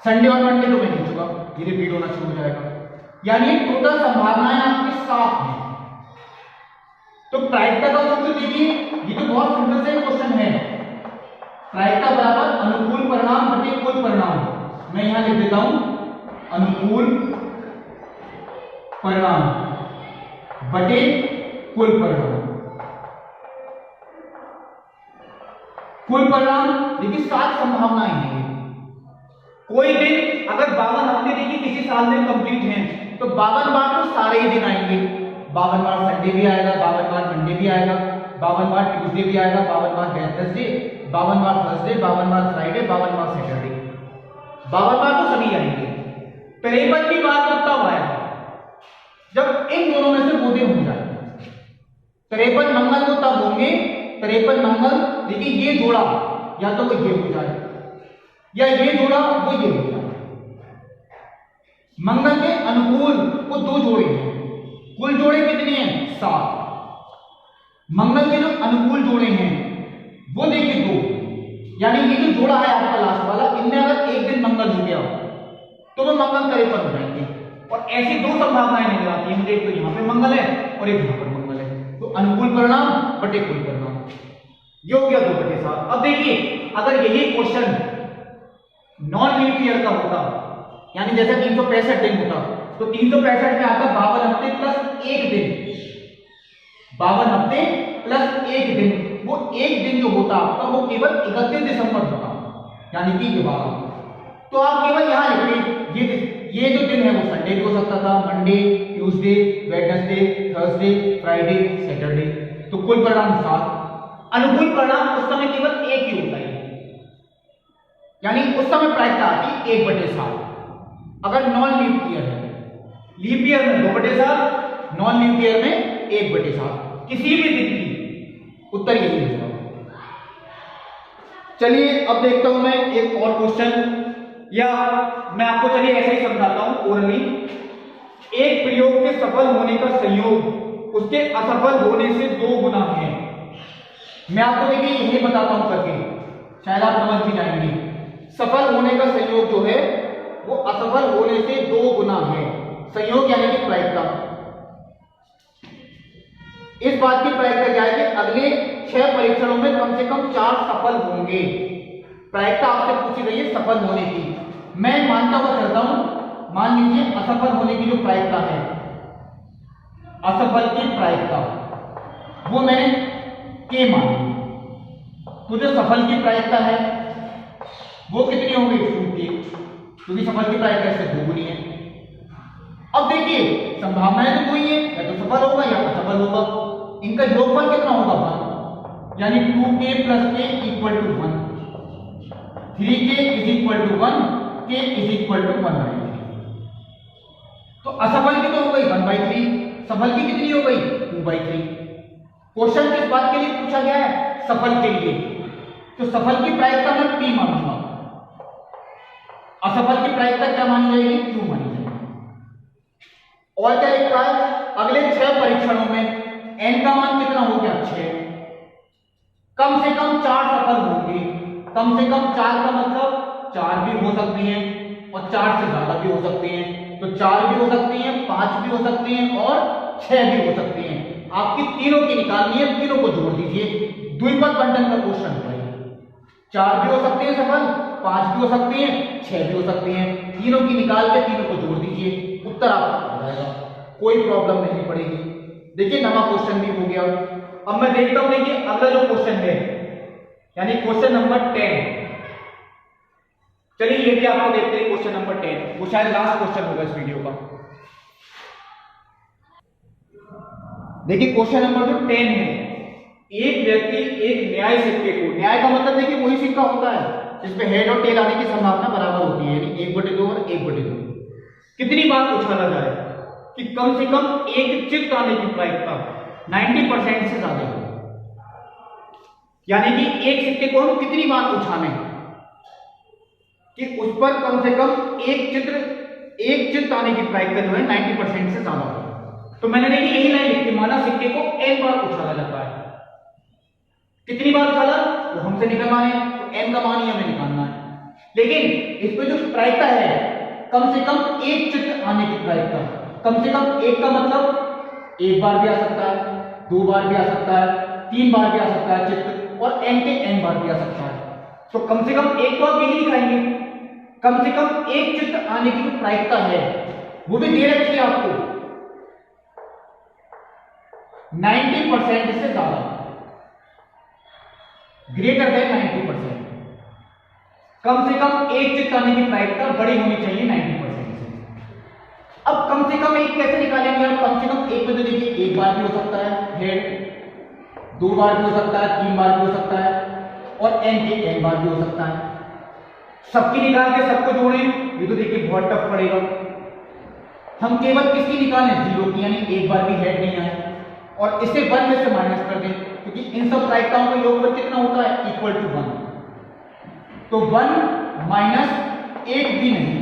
संडे और मंडे तो मैं नहीं चुका, ये रिपीट होना शुरू हो जाएगा। यानी टोटल संभावनाएं आपकी 7 हैं। तो प्रायिकता का सूत्र देखिए, ये तो बहुत सिंपल से क्वेश्चन है। प्रायिकता बराबर अनुकूल परिणाम बटे कुल परिणाम। मैं यहां लिख देता हूं अनुकूल परिणाम बटे कुल परिणाम। कुल परिणाम देखिए 7 संभावनाएं हैं। कोई दिन अगर 52 हफ्ते देखिए किसी साल में कंप्लीट हैं तो 52 बार तो सारे ही दिन आएंगे। 52 बार संडे भी आएगा, 52 बार मंडे भी आएगा, 52 बार ट्यूसडे भी आएगा, 52 बार वेडनेसडे, 52 बार थर्सडे, 52 बार फ्राइडे, 52 बार सैटरडे। 52 बार तो सभी आएंगे। 53वीं बार तो तब आएगा जब इन दोनों में से वो दिन हो जाए। 53 मंगल को तब होंगे, 53 मंगल देखिए ये जोड़ा या तो वो ये हो जाए या ये जोड़ा वो ये हो जाए। मंगल के अनुकूल वो 2 जोड़े हैं, कुल जोड़े कितने हैं? 7। मंगल के जो अनुकूल जोड़े हैं वो देखिए 2, यानी ये जो जोड़ा है आपका लास्ट वाला, इनमें अगर एक दिन मंगल हो गया तो वो मंगल 53 हो जाएंगे। और ऐसी 2 संभावनाएं निकल आती है, मुझे एक तो यहां पे मंगल है और एक यहां पर मंगल है। तो अनुकूल परिणाम बटे कुल परिणाम, ये हो गया 2/7। अब देखिए अगर यही क्वेश्चन नॉन लीप ईयर का होता, यानी जैसे 365 दिन होता, तो 365 में आता 52 हफ्ते प्लस 1 दिन, 52 हफ्ते प्लस 1 दिन। वो एक दिन जो होता आपका वो केवल 31 दिसंबर होता, यानी कि 12। तो आप केवल यहां लिखिए ये जो दिन है वो संडे भी हो सकता था, Monday, Tuesday, Wednesday, Thursday, Friday, Saturday. तो कुल परिणाम 7। अनुकूल परिणाम उस समय केवल एक ही होता है, यानी उस समय प्रायिकता आती 1/7। अगर नॉन लीप ईयर है, लीप ईयर में 2/7, नॉन लीप ईयर में 1/7, किसी भी दिन की उत्तर यही होगा। चलिए अब देखता हूं मैं एक और क्वेश्चन, या मैं आपको चलिए ऐसे ही समझाता हूं ओरली। एक प्रयोग के सफल होने का संयोग उसके असफल होने से 2 गुना है। मैं आपको देखिए यही बताता हूं करके। शायद आप समझ भी जाएंगे। सफल होने का संयोग जो है वो असफल होने से 2 गुना है। संयोग यानी कि प्रायिकता। इस बात की प्रायिकता क्या है कि अगले 6 परीक्षणों में कम से कम 4 सफल होंगे। प्रायिकता आपसे पूछी गई है सफल होने की। मैं मानता हुआ चलता हूं, मान लीजिए असफल होने की जो प्रायिकता है, असफल की प्रायिकता वो मैंने के मानी, तो जो सफल की प्रायिकता है वो कितनी हो गई 2k, क्योंकि सफल की प्रायिकता इससे 2 गुनी है। अब देखिए संभावनाएं तो वही है, या तो सफल होगा या असफल होगा। इनका योगफल कितना होगा 1, यानी 2k + k = 1, 3k = 1, k = 1/3। तो असफल की तो हो गई 1/3, सफल की कितनी हो गई 2/3। क्वेश्चन किस बात के लिए पूछा गया है, सफल के लिए, तो सफल की प्रायिकता मैं p मानूंगा, असफल की प्रायिकता क्या मानी जाएगी, q मानी जाएगी। और क्या लिखा है, अगले 6 परीक्षणों में n का मान कितना हो गया 6, कम से कम 4 सफल होंगे। कम से कम 4 का मतलब 4 भी हो सकती हैं और 4 से ज्यादा भी हो सकती हैं, तो 4 भी हो सकती हैं, 5 भी हो सकती हैं और 6 भी हो सकती हैं। आपकी तीनों की निकालनी है, तीनों को जोड़ दीजिए। द्विपद बंटन का क्वेश्चन है। 4 भी हो सकते हैं सफल, 5 भी हो सकती हैं, 6 भी हो सकती हैं। तीनों की निकाल के तीनों को जोड़ दीजिए, उत्तर आपका आ जाएगा, कोई प्रॉब्लम नहीं पड़ेगी। देखिए नवा क्वेश्चन भी हो गया। अब मैं देखता हूं, देखिए अगला जो क्वेश्चन है यानी क्वेश्चन नंबर 10। चलिए ये भी आपको देखते हैं क्वेश्चन नंबर 10, वो शायद लास्ट क्वेश्चन होगा इस वीडियो का। देखिए क्वेश्चन नंबर जो 10 है, एक व्यक्ति एक न्याय सिक्के को, न्याय का मतलब देखिए वही सिक्का होता है जिसमें हेड और टेल आने की संभावना बराबर होती है, यानी 1/2 और 1/2। कितनी बार उछाला जाए कि कम से कम एक चित्त आने की प्रायिकता 90% से ज्यादा हो, यानी कि एक सिक्के को हम कितनी बार उछालें कि उस पर कम से कम एक चित्त आने की प्रायिकता जो है 90% से ज्यादा हो। तो मैंने देखिए यही लाइन लिखी, माना सिक्के को n बार उछाला जाता है। कितनी बार उछाला वो हमसे निकलना है, तो n का मान ही हमें निकालना है। लेकिन इस पे जो प्रायिकता है कम से कम एक चित्त आने की प्रायिकता, कम से कम एक का मतलब 1 बार भी आ सकता है, 2 बार भी आ सकता है, 3 बार भी आ सकता है चित्त, और n के n बार भी आ सकता है। तो कम से कम एक तो आप यही दिखाएंगे, कम से कम एक चित्त आने की जो प्रायिकता है वो भी दे रखी है आपको 90% से ज्यादा, ग्रेटर देन 90%। कम से कम एक चित्त आने की प्रायिकता बड़ी होनी चाहिए 90% से। अब कम से कम एक कैसे निकालेंगे आप, कम से कम एक में तो देखिए 1 बार भी हो सकता है हेड, 2 बार भी हो सकता है, 3 बार भी हो सकता है, और n के n बार भी हो सकता है। सबकी निकाल के सबको जोड़ें, ये तो देखिए बहुत टफ पड़ेगा। हम केवल किसकी निकालें, 0 की, यानी 1 बार भी हेड नहीं आए, और इसे 1 में से माइनस कर दें, क्योंकि इन सब प्रायिकताओं का योगफल कितना होता है, =1। तो 1 माइनस 1 भी नहीं,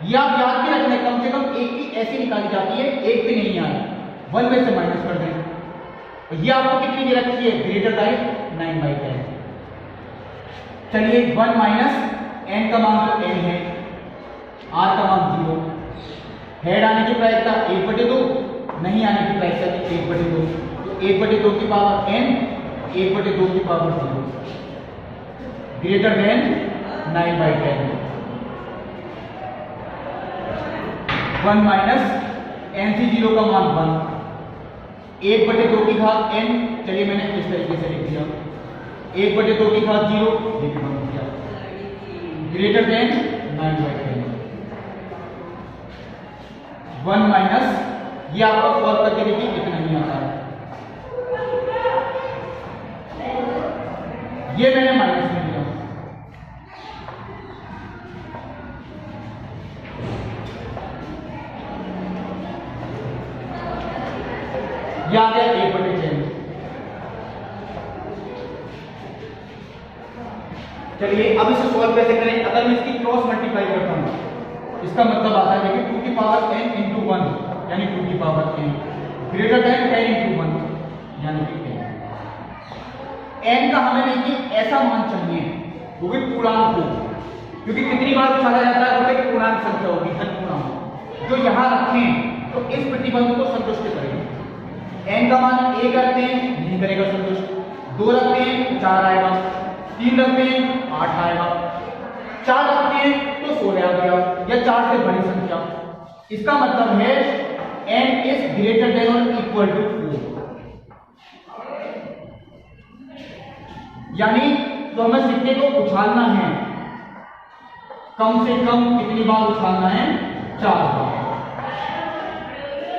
ये आप याद भी रखना, कम से कम एक की ऐसी निकाली जाती है, 1 भी नहीं आए, 1 में से माइनस कर दें। और ये आपको कितनी दे रखी है, ग्रेटर देन 9/10। चलिए 1 माइनस n का मान तो n है, r का मान 0, हेड आने की प्रायिकता 1/2, नहीं आने की प्रायिकता 1/2, तो 1/2 की पावर n, 1/2 की power 0, greater than 9/10। 1 minus n से 0 का मान 1, 1/2 की घात n, चलिए मैंने इस तरीके से लिख दिया, 1/2 की घात 0, ये भी बन गया, ग्रेटर देन 9/10। 1 माइनस, ये आपको सॉल्व करके देखिए कितना ही आता है, ये मैंने माइनस में लिया, ये आ गया 1/10। चलिए अब इसे सॉल्व कैसे करें, अगर मैं इसकी क्रॉस मल्टीप्लाई करता हूं, इसका मतलब आता है कि 2 की पावर n into 1 यानी 2 की power n, greater than 10 into 1 यानी कि 10। n का हमें देखिए ऐसा मान चाहिए वो भी पूर्णांक हो, क्योंकि कितनी बार उछाला जाता है वो एक पूर्णांक संख्या होगी, धन पूर्णांक। जो यहां रखें तो इस प्रतिबंध को संतुष्ट करेगा। n का मान 1 रखते हैं नहीं करेगा संतुष्ट, 2 रखते हैं 4 आएगा, 3 रखते हैं 8 आएगा, 4 रखते हैं तो 16 आ गया, या 4 से बड़ी संख्या। इसका मतलब है n इज ग्रेटर देन और इक्वल टू 4, यानी तो हमें सिक्के को उछालना है, कम से कम कितनी बार उछालना है, 4 बार,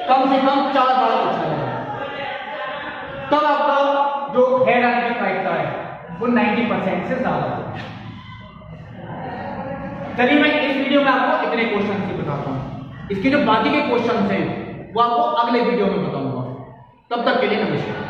कम से कम 4 बार उछालना है, तब आपका जो हेड आने की प्रायिकता है वो 90% से ज्यादा है। चलिए मैं इस वीडियो में आपको इतने क्वेश्चन ही बताता हूं, इसके जो बाकी के क्वेश्चन हैं वो आपको अगले वीडियो में बताऊंगा। तब तक के लिए नमस्कार।